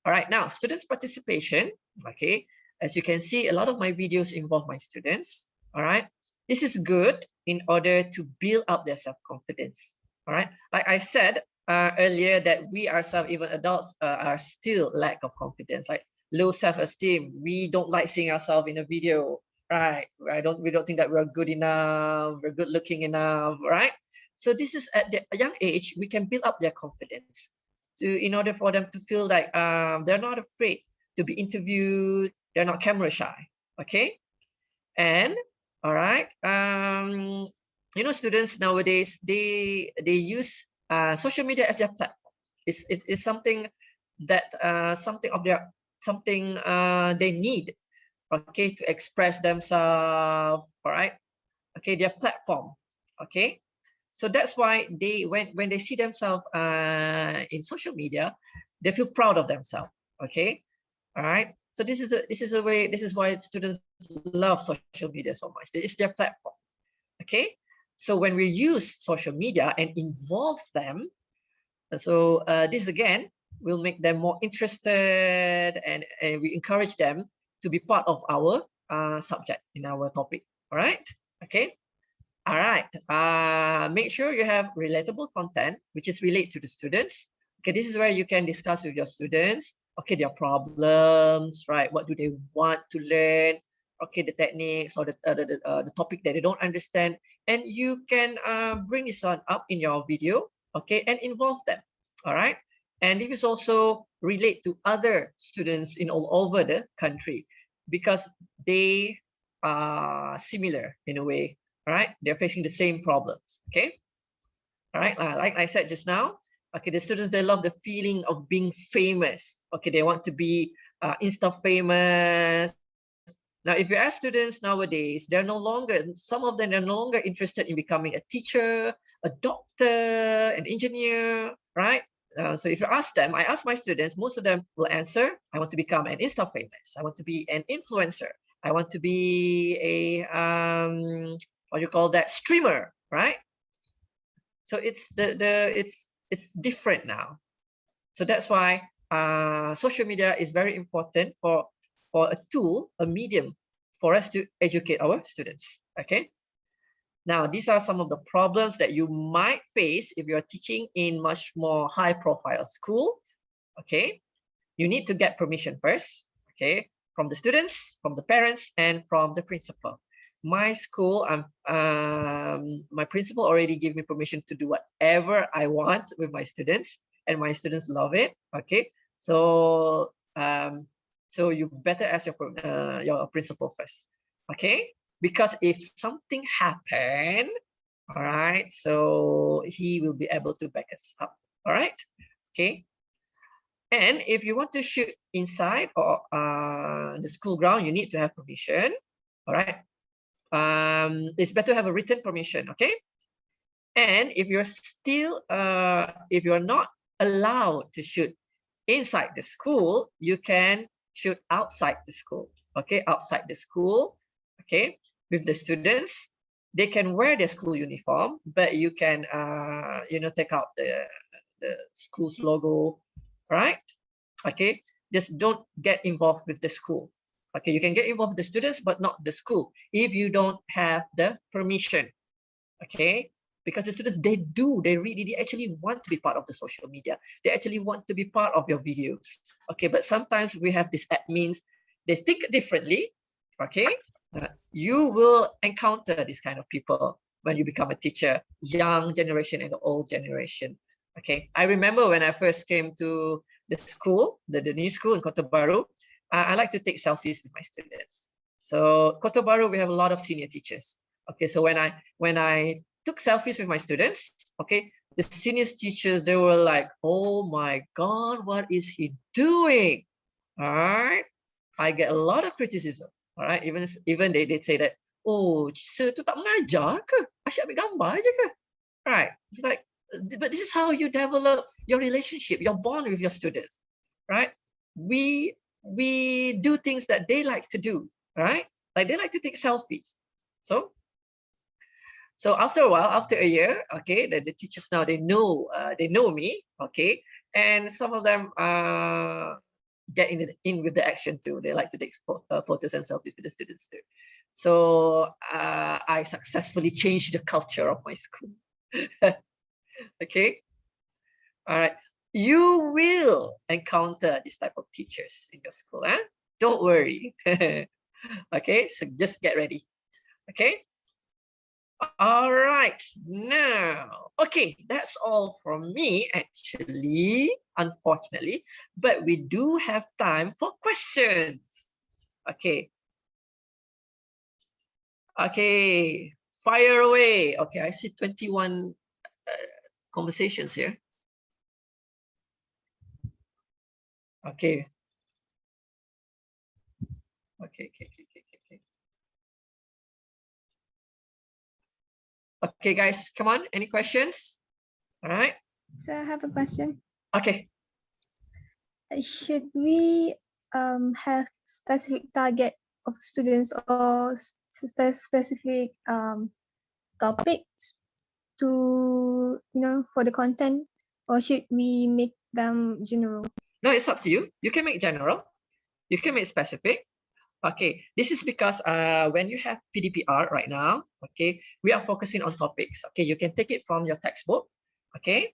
Speaker 3: all right, now students participation. Okay, as you can see, a lot of my videos involve my students. All right, this is good in order to build up their self-confidence. All right, like I said earlier, that we ourselves, even adults, are still lack of confidence, like low self-esteem. We don't like seeing ourselves in a video, right? We don't think that we're good enough, we're good looking enough, right? So this is at the young age, we can build up their confidence in order for them to feel like they're not afraid to be interviewed, they're not camera shy. Okay, and all right, you know, students nowadays, they use social media as their platform. It's something that they need, okay, to express themselves. All right, okay, their platform. Okay, so that's why when they see themselves in social media, they feel proud of themselves. Okay, all right. So this is why students love social media so much. It's their platform. Okay, so when we use social media and involve them, so this again will make them more interested, and we encourage them to be part of our subject in our topic. All right. Okay. All right. Make sure you have relatable content which is related to the students. Okay, this is where you can discuss with your students. Okay, their problems, right? What do they want to learn? okay, the techniques or the topic that they don't understand, and you can bring this on up in your video, okay, and involve them. All right. And it is also relate to other students in all over the country, because they are similar in a way. All right, they're facing the same problems. Okay. All right, like I said just now, okay, the students, they love the feeling of being famous. Okay, they want to be Insta famous. Now, if you ask students nowadays, they're no longer, some of them are no longer interested in becoming a teacher, a doctor, an engineer, right? So if you ask them, I ask my students, most of them will answer, I want to become an Insta famous. I want to be an influencer. I want to be a, what do you call that, streamer, right? So it's it's different now. So that's why social media is very important for a tool, a medium for us to educate our students. Okay. Now, these are some of the problems that you might face if you're teaching in much more high profile school. Okay. You need to get permission first. Okay. From the students, from the parents, and from the principal. My school, my principal already gave me permission to do whatever I want with my students, and my students love it. Okay. So, so you better ask your principal first, okay? Because if something happen, all right, so he will be able to back us up, all right? Okay. And if you want to shoot inside or the school ground, you need to have permission, all right? It's better to have a written permission, okay? And if you're still, if you're not allowed to shoot inside the school, you can shoot outside the school, okay? Outside the school, okay? With the students, they can wear their school uniform, but you can, you know, take out the school's logo, right? Okay, just don't get involved with the school. Okay, you can get involved with the students, but not the school if you don't have the permission. Okay, because the students, they actually want to be part of the social media. They actually want to be part of your videos. Okay, but sometimes we have these admins, they think differently. Okay, you will encounter this kind of people when you become a teacher, young generation and the old generation. Okay, I remember when I first came to the school, the new school in Kota Baru, I like to take selfies with my students. So Kota Baru, we have a lot of senior teachers. Okay, so when I took selfies with my students, okay, the senior teachers, they were like, oh my God, what is he doing? All right, I get a lot of criticism. All right, even they say that, oh, sir tu tak mengajar ke? Asyik ambil gambar aja ke? All right, it's like, but this is how you develop your relationship, your bond with your students, right? We do things that they like to do, right? Like they like to take selfies. So after a while, after a year, okay, the teachers now, they know me, okay, and some of them get in with the action too. They like to take photos and selfies with the students too. So I successfully changed the culture of my school. Okay, all right, you will encounter this type of teachers in your school, huh? Don't worry. Okay, so just get ready. Okay, all right, now, okay, that's all from me actually, unfortunately, but we do have time for questions. Okay, fire away. Okay, I see 21 conversations here. Okay. Okay. Okay, guys, come on. Any questions? All right.
Speaker 6: So I have a question.
Speaker 3: Okay.
Speaker 6: Should we have specific target of students or specific topics to, you know, for the content, or should we make them general?
Speaker 3: No, it's up to you. You can make general. You can make specific. Okay, this is because when you have PDPR right now, okay, we are focusing on topics. Okay, you can take it from your textbook. Okay,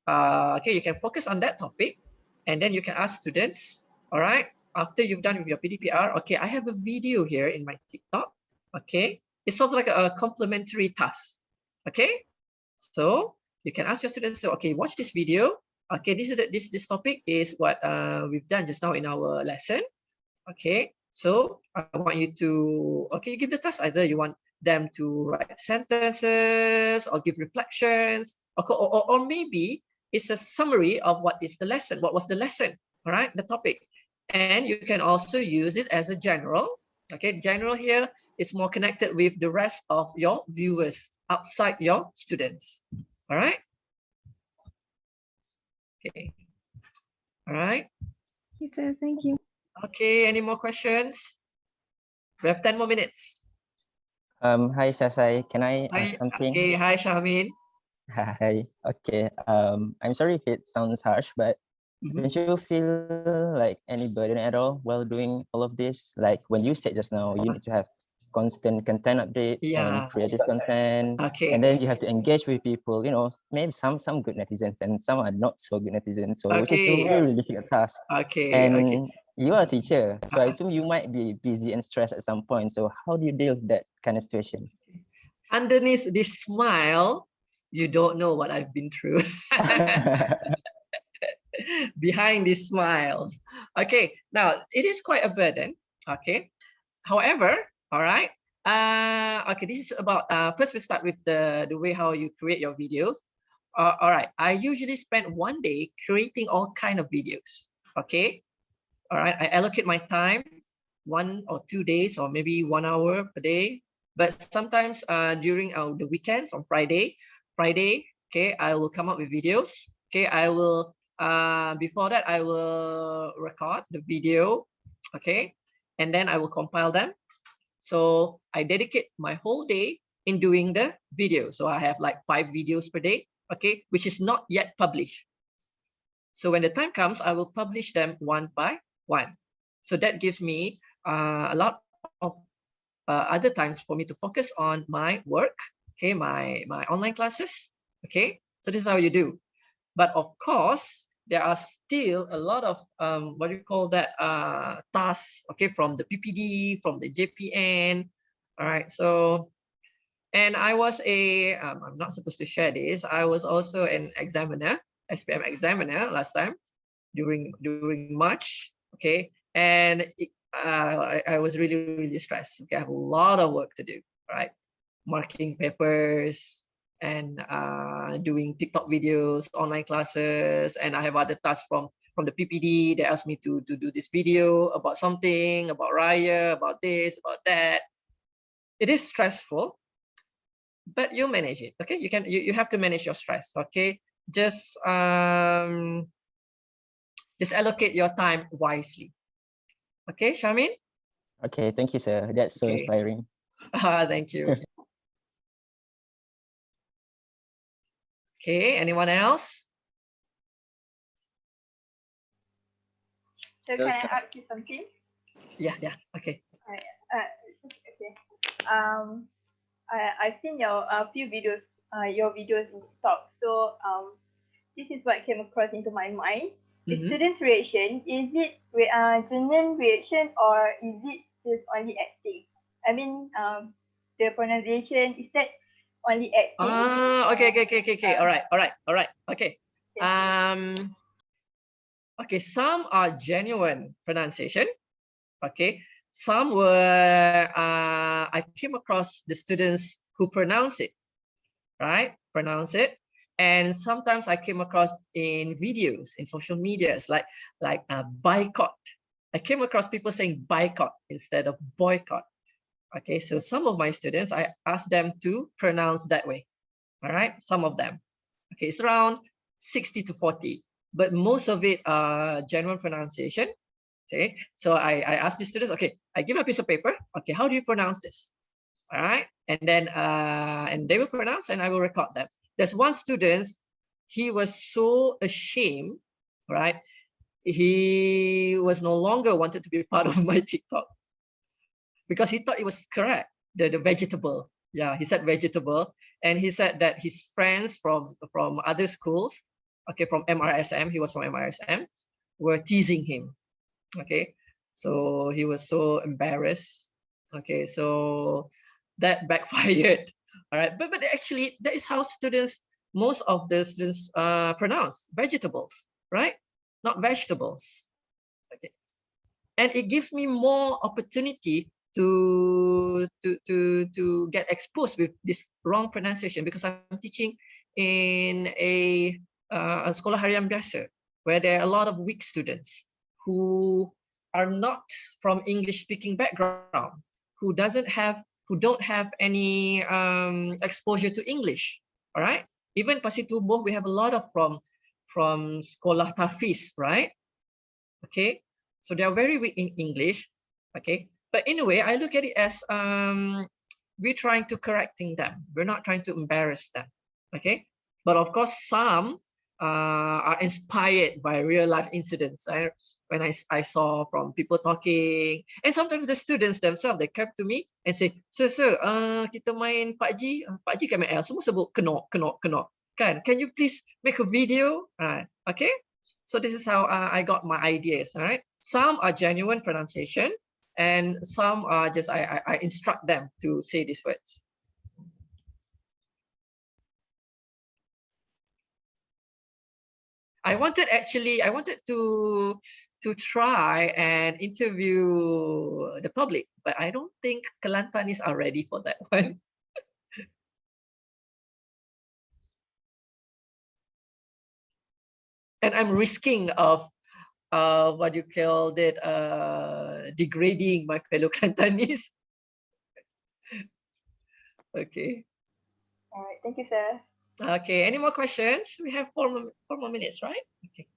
Speaker 3: okay, you can focus on that topic, and then you can ask students. All right, after you've done with your PDPR, okay, I have a video here in my TikTok. Okay, it's sort of like a complementary task. Okay, so you can ask your students, so okay, watch this video. Okay, this topic is what we've done just now in our lesson. Okay, so I want you to, okay, give the task. Either you want them to write sentences or give reflections, or maybe it's a summary of what is the lesson, what was the lesson, all right, the topic. And you can also use it as a general. Okay, general here is more connected with the rest of your viewers outside your students. All right. Okay. All right.
Speaker 6: Yes, sir. Thank you.
Speaker 3: Okay, any more questions? We have 10 more minutes.
Speaker 8: Hi Sasai, can I
Speaker 3: Hi,
Speaker 8: ask something?
Speaker 3: okay, hi Shahmin.
Speaker 8: Hi. Okay. I'm sorry if it sounds harsh, but don't you feel like any burden at all while doing all of this? Like when you said just now, you need to have constant content updates
Speaker 3: Yeah.
Speaker 8: and creative content,
Speaker 3: Okay.
Speaker 8: and then you have to engage with people. You know, maybe some good netizens and some are not so good netizens. So which is a
Speaker 3: Okay.
Speaker 8: really difficult task.
Speaker 3: Okay.
Speaker 8: And
Speaker 3: Okay.
Speaker 8: you are a teacher, so I assume you might be busy and stressed at some point. So how do you deal with that kind of situation?
Speaker 3: Underneath this smile, you don't know what I've been through. Behind these smiles. Okay, now it is quite a burden. Okay, however, all right. Okay, this is about, first we start with the way how you create your videos. All right, I usually spend one day creating all kind of videos. Okay, all right, I allocate my time 1 or 2 days or maybe 1 hour per day. But sometimes during the weekends on Friday, okay, I will come up with videos. Okay, I will, before that, I will record the video. Okay, and then I will compile them. So I dedicate my whole day in doing the video. So I have like 5 videos per day, okay, which is not yet published. So when the time comes, I will publish them one by one. So that gives me a lot of other times for me to focus on my work, okay, my online classes, okay. So this is how you do. But of course, there are still a lot of what do you call that, tasks, okay, from the PPD, from the JPN. All right, so, and I was a, I'm not supposed to share this, I was also an examiner, SPM examiner last time during March, okay, and I was really stressed. Okay, I have a lot of work to do, right? Marking papers and doing TikTok videos, online classes, and I have other tasks from the PPD. They asked me to do this video about something, about Raya, about this, about that. It is stressful, but you manage it. Okay, you have to manage your stress. Okay, just allocate your time wisely. Okay, Shamin?
Speaker 8: Okay, thank you, sir. That's so
Speaker 3: Okay.
Speaker 8: inspiring.
Speaker 3: Thank you. Okay, anyone else?
Speaker 1: So can I ask you something?
Speaker 3: Yeah, okay.
Speaker 1: Okay. I've seen your few videos, your videos in TikTok. So this is what came across into my mind. The students' reaction, is it genuine reaction or is it just only acting? I mean, the pronunciation, is that only acting?
Speaker 3: Okay. All right. Okay. Okay, some are genuine pronunciation. Okay, some were I came across the students who pronounce it, right? Pronounce it. And sometimes I came across in videos, in social medias, like boycott. I came across people saying boycott instead of boycott. Okay, so some of my students, I asked them to pronounce that way. All right, some of them. Okay, it's around 60 to 40, but most of it are genuine pronunciation. Okay, so I asked the students, okay, I give a piece of paper. Okay, how do you pronounce this? All right, and then and they will pronounce and I will record them. There's one student, he was so ashamed, right? He was no longer wanted to be part of my TikTok because he thought it was correct, the vegetable. Yeah, he said vegetable, and he said that his friends from other schools, okay, from MRSM, he was from MRSM, were teasing him. Okay, So he was so embarrassed. Okay, so that backfired. All right, but actually that is how students, most of the students pronounce vegetables, right? Not vegetables. Okay, and it gives me more opportunity to get exposed with this wrong pronunciation, because I'm teaching in a sekolah harian biasa where there are a lot of weak students who are not from English speaking background, who don't have any exposure to English. All right, even Pasitubuh, we have a lot of from sekolah Tafiz, right? Okay, so they are very weak in English. Okay, but anyway, I look at it as we're trying to correcting them. We're not trying to embarrass them. Okay, but of course some are inspired by real life incidents. When I saw from people talking, and sometimes the students themselves, they come to me and say, sir, kita main PUBG, PUBG KML, semua sebut kenok, kan? Can you please make a video? Okay, so this is how I got my ideas. All right, some are genuine pronunciation, and some are just I instruct them to say these words. I wanted to try and interview the public, but I don't think Kelantanis are ready for that one. And I'm risking of what you call it, degrading my fellow Kelantanis. Okay.
Speaker 1: All right, thank you, sir.
Speaker 3: Okay, any more questions? We have four more minutes, right? Okay.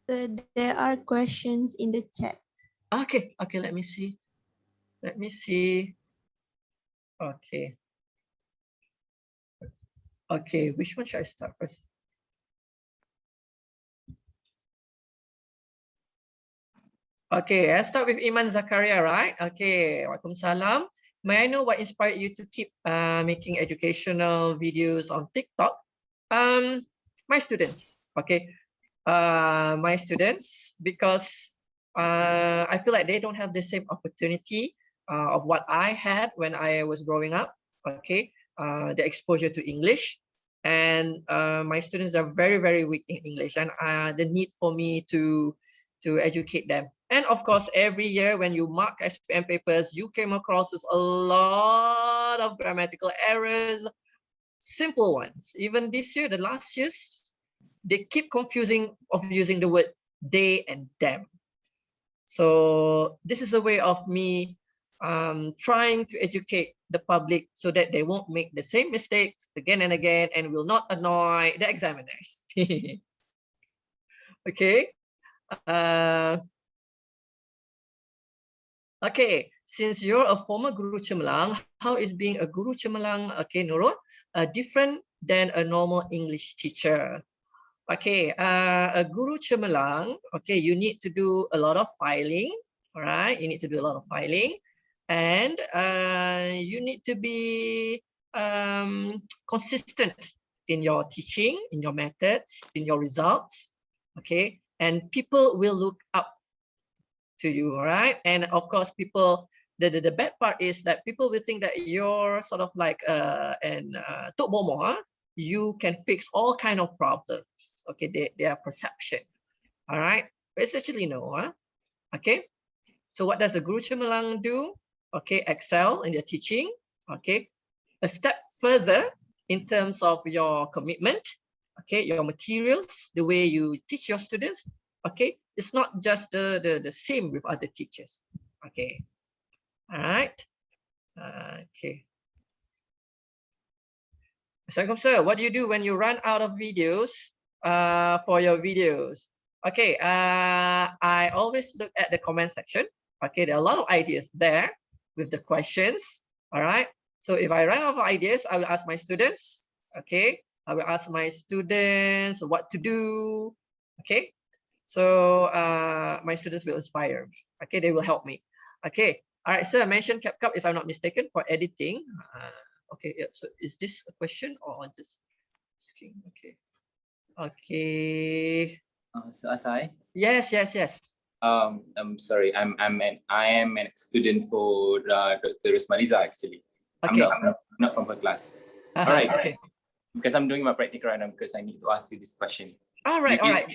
Speaker 9: So there are questions in the chat.
Speaker 3: Okay, let me see. Okay, which one should I start first? Okay, I'll start with Iman Zakaria, right? Okay, Waalaikumsalam. May I know what inspired you to keep making educational videos on TikTok? My students, okay. My students, because I feel like they don't have the same opportunity of what I had when I was growing up, okay. The exposure to English, and my students are very, very weak in English, and the need for me to educate them. And of course, every year when you mark SPM papers, you came across with a lot of grammatical errors, simple ones. Even this year, the last years, they keep confusing of using the word they and them. So this is a way of me trying to educate the public so that they won't make the same mistakes again and again and will not annoy the examiners. Okay. Okay, since you're a former Guru Cemerlang, how is being a Guru Cemerlang, okay, Nurul, different than a normal English teacher? Okay, a Guru Cemerlang, okay, you need to do a lot of filing, all right? You need to do a lot of filing, and you need to be consistent in your teaching, in your methods, in your results, okay? And people will look up to you, all right? And of course, people, the bad part is that people will think that you're sort of like tok bomo, huh? You can fix all kind of problems, okay? Their perception, all right? But it's actually no, huh? Okay, so what does a Guru Cemerlang do? Okay, excel in your teaching, okay? A step further in terms of your commitment, okay, your materials, the way you teach your students, okay? It's not just the same with other teachers, okay? All right, okay. Sir, what do you do when you run out of videos for your videos? Okay, I always look at the comment section. Okay, there are a lot of ideas there with the questions. All right, so if I run out of ideas, I will ask my students. Okay, I will ask my students what to do. Okay, so my students will inspire me. Okay, they will help me. Okay, all right, sir, mention CapCut if I'm not mistaken for editing. Okay, yeah, so is this a question or just asking? Okay. Okay.
Speaker 5: So Asai?
Speaker 3: Yes.
Speaker 5: I'm sorry. I am a student for Dr. Rusmaliza actually.
Speaker 3: Okay.
Speaker 5: I'm not from her class. All right.
Speaker 3: Okay.
Speaker 5: Because I'm doing my practical right now because I need to ask you this question.
Speaker 3: All right. All right.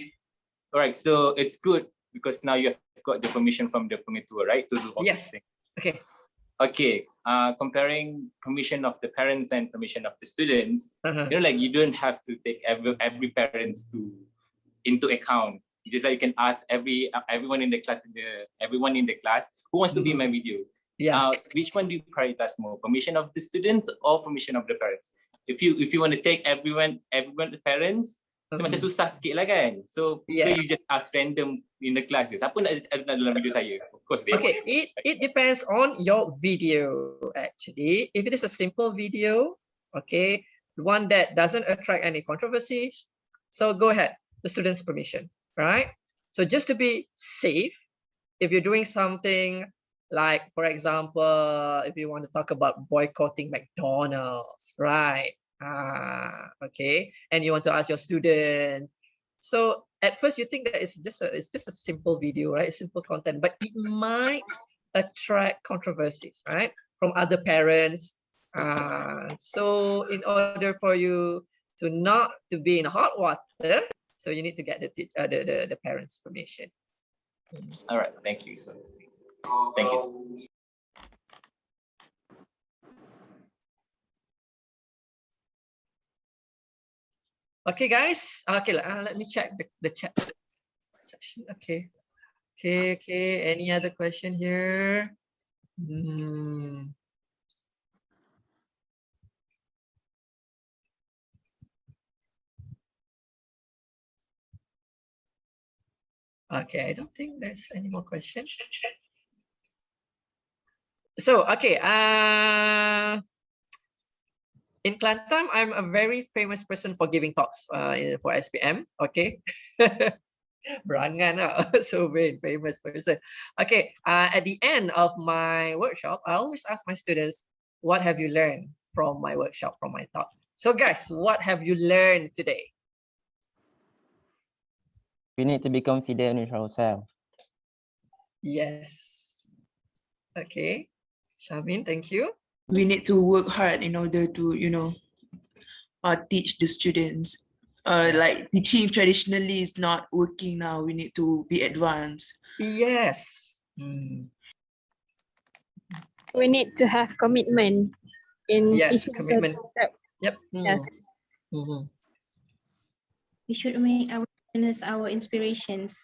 Speaker 5: All right. So it's good because now you have got the permission from the pengetua, right? To do all
Speaker 3: Yes.
Speaker 5: these things.
Speaker 3: Okay.
Speaker 5: Okay. Comparing permission of the parents and permission of the students,
Speaker 3: Uh-huh.
Speaker 5: you know, like you don't have to take every parents into account. You just like you can ask everyone in the class who wants to be in my video.
Speaker 3: Yeah.
Speaker 5: Which one do you prioritize more, permission of the students or permission of the parents? If you want to take everyone the parents, so macam susah sikit lah kan. So
Speaker 3: Yes.
Speaker 5: you just ask random in the class. Siapa nak dalam video saya? Of course they
Speaker 3: Okay, it depends on your video actually. If it is a simple video, okay, one that doesn't attract any controversies, so go ahead, the student's permission, right? So just to be safe, if you're doing something like, for example, if you want to talk about boycotting McDonald's, right? Okay, and you want to ask your student. So at first you think that it's just a simple video, right? Simple content, but it might attract controversies, right? From other parents. So in order for you to not to be in hot water, so you need to get the parents' permission.
Speaker 5: All right, thank you. So, thank you.
Speaker 3: Okay, guys. Okay, let me check the chat section. Okay. Any other question here? Okay, I don't think there's any more questions. So, okay. In Kelantan, I'm a very famous person for giving talks for SPM. Okay. Berangan lah. So very famous person. Okay. At the end of my workshop, I always ask my students, what have you learned from my workshop, from my talk? So guys, what have you learned today?
Speaker 8: We need to be confident with ourselves.
Speaker 3: Yes. Okay. Shamin, thank you.
Speaker 7: We need to work hard in order to, teach the students. Like teaching traditionally is not working now. We need to be advanced.
Speaker 3: Yes.
Speaker 4: We need to have commitment in
Speaker 3: Yes,
Speaker 4: each
Speaker 3: commitment.
Speaker 4: step.
Speaker 3: Yep.
Speaker 4: Yes.
Speaker 9: We should make our students our inspirations.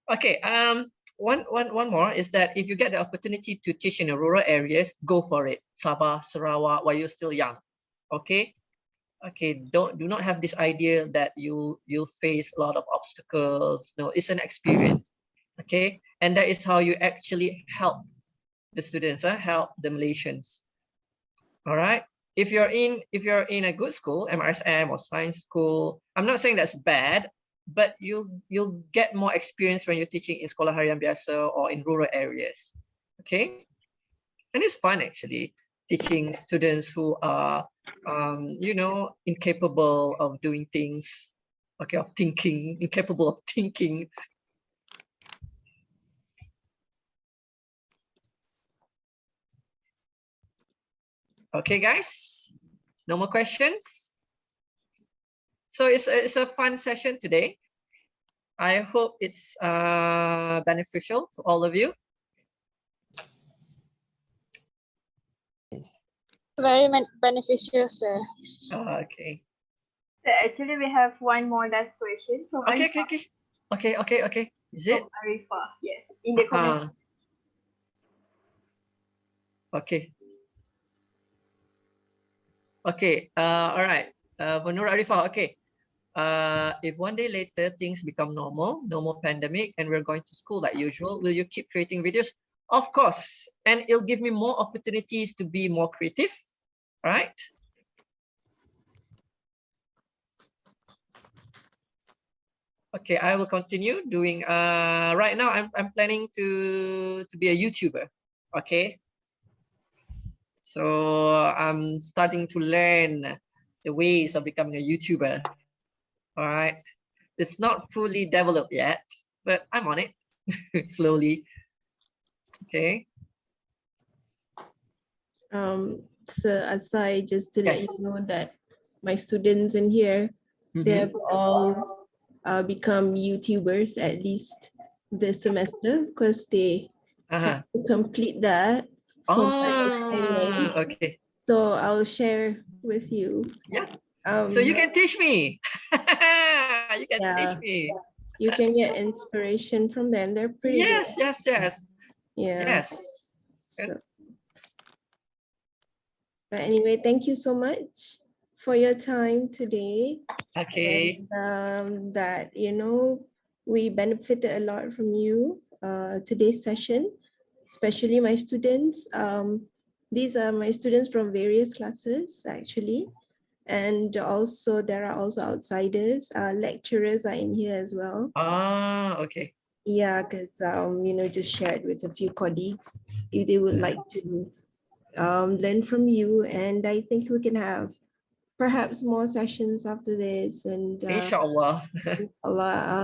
Speaker 3: Okay. One more is that if you get the opportunity to teach in the rural areas, go for it. Sabah, Sarawak, while you're still young. Okay. Okay. Do not have this idea that you'll face a lot of obstacles. No, it's an experience. Okay. And that is how you actually help the students, help the Malaysians. All right. If you're in a good school, MRSM or science school, I'm not saying that's bad, but you'll get more experience when you're teaching in sekolah harian biasa or in rural areas. Okay. And it's fun actually, teaching students who are incapable of doing things, okay, of thinking, incapable of thinking. Okay, guys, no more questions. So it's a fun session today. I hope it's beneficial to all of you.
Speaker 4: Very beneficial, sir.
Speaker 3: Okay.
Speaker 1: So actually, we have one more last question from
Speaker 3: Okay. Is it?
Speaker 1: Arifah, yes, in the comment.
Speaker 3: Okay. Okay. All right. For Nur Arifah, okay. If one day later things become normal, no more pandemic, and we're going to school like usual, will you keep creating videos? Of course. And it'll give me more opportunities to be more creative, right? Okay, I will continue doing. Right now, I'm planning to be a YouTuber. Okay. So I'm starting to learn the ways of becoming a YouTuber. All right. It's not fully developed yet. but I'm on it slowly. Okay.
Speaker 9: So Asai, just to let
Speaker 3: Yes.
Speaker 9: you know that my students in here, they have all become YouTubers at least this semester because they have to complete that for my assignment.
Speaker 3: Okay.
Speaker 9: So I'll share with you.
Speaker 3: Yeah. So you can teach me. You can teach me.
Speaker 9: You can get inspiration from them. They're pretty good.
Speaker 3: Yes.
Speaker 9: Yeah.
Speaker 3: Yes.
Speaker 9: So, but anyway, thank you so much for your time today.
Speaker 3: Okay.
Speaker 9: And that, we benefited a lot from you today's session, especially my students. These are my students from various classes, actually. And also, there are also outsiders. Lecturers are in here as well.
Speaker 3: Okay.
Speaker 9: Yeah, because, just shared with a few colleagues if they would like to learn from you. And I think we can have perhaps more sessions after this. And
Speaker 3: Inshallah.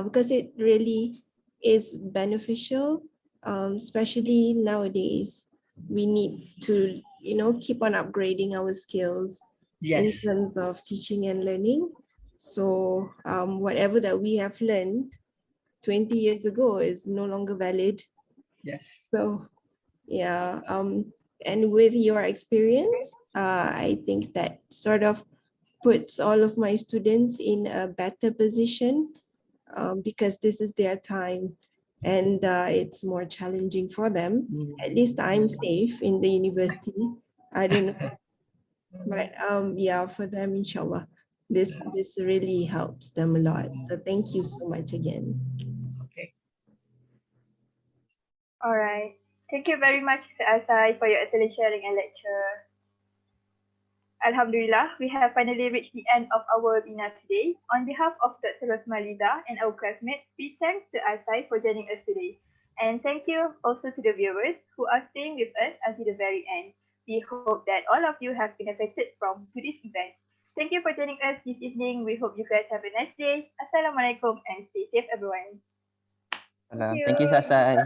Speaker 9: because it really is beneficial, especially nowadays. We need to, keep on upgrading our skills in terms of teaching and learning. So whatever that we have learned 20 years ago is no longer valid.
Speaker 3: Yes.
Speaker 9: So yeah, and with your experience, I think that sort of puts all of my students in a better position because this is their time and it's more challenging for them. At least I'm safe in the university. I don't know. But yeah, for them, inshallah, this really helps them a lot. So thank you so much again.
Speaker 3: Okay.
Speaker 1: All right. Thank you very much, Asai, for your excellent sharing and lecture. Alhamdulillah, we have finally reached the end of our webinar today. On behalf of Dr. Rosmaliza and our classmates, we thank to Asai for joining us today. And thank you also to the viewers who are staying with us until the very end. We hope that all of you have benefited from today's event. Thank you for joining us this evening. We hope you guys have a nice day. Assalamualaikum and stay safe, everyone.
Speaker 8: Thank you, Sasai.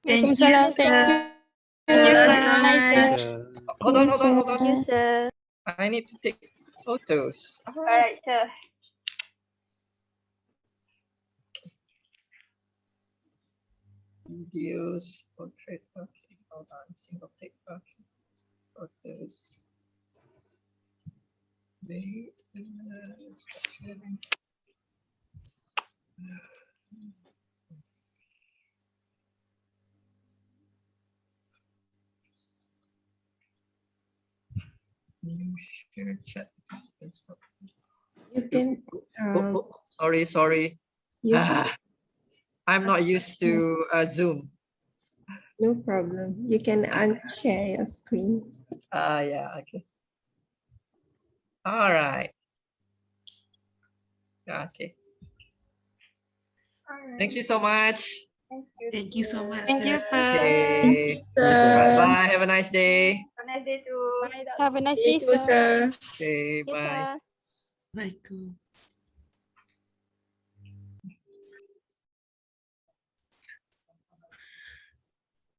Speaker 4: Thank you.
Speaker 3: Thank you,
Speaker 4: Have a nice day.
Speaker 3: sir. Hold on.
Speaker 9: Thank you, sir.
Speaker 3: I need to take photos.
Speaker 1: All right, sir.
Speaker 3: Videos, portrait. Okay, hold on. Single take. Okay, photos. Wait. Stop sharing. New share chat.
Speaker 9: You can.
Speaker 3: Sorry. I'm not used to Zoom.
Speaker 9: No problem. You can unshare your screen.
Speaker 3: Yeah, okay. All right. Okay.
Speaker 1: All right.
Speaker 3: Thank you so much.
Speaker 7: Thank you so much.
Speaker 9: Thank you,
Speaker 7: sir.
Speaker 9: sir.
Speaker 3: Okay.
Speaker 9: sir.
Speaker 3: Bye. Have a nice day.
Speaker 1: Have a nice day too.
Speaker 4: Have a nice day,
Speaker 9: You too,
Speaker 4: sir.
Speaker 9: sir.
Speaker 3: Okay. Bye.
Speaker 7: Michael.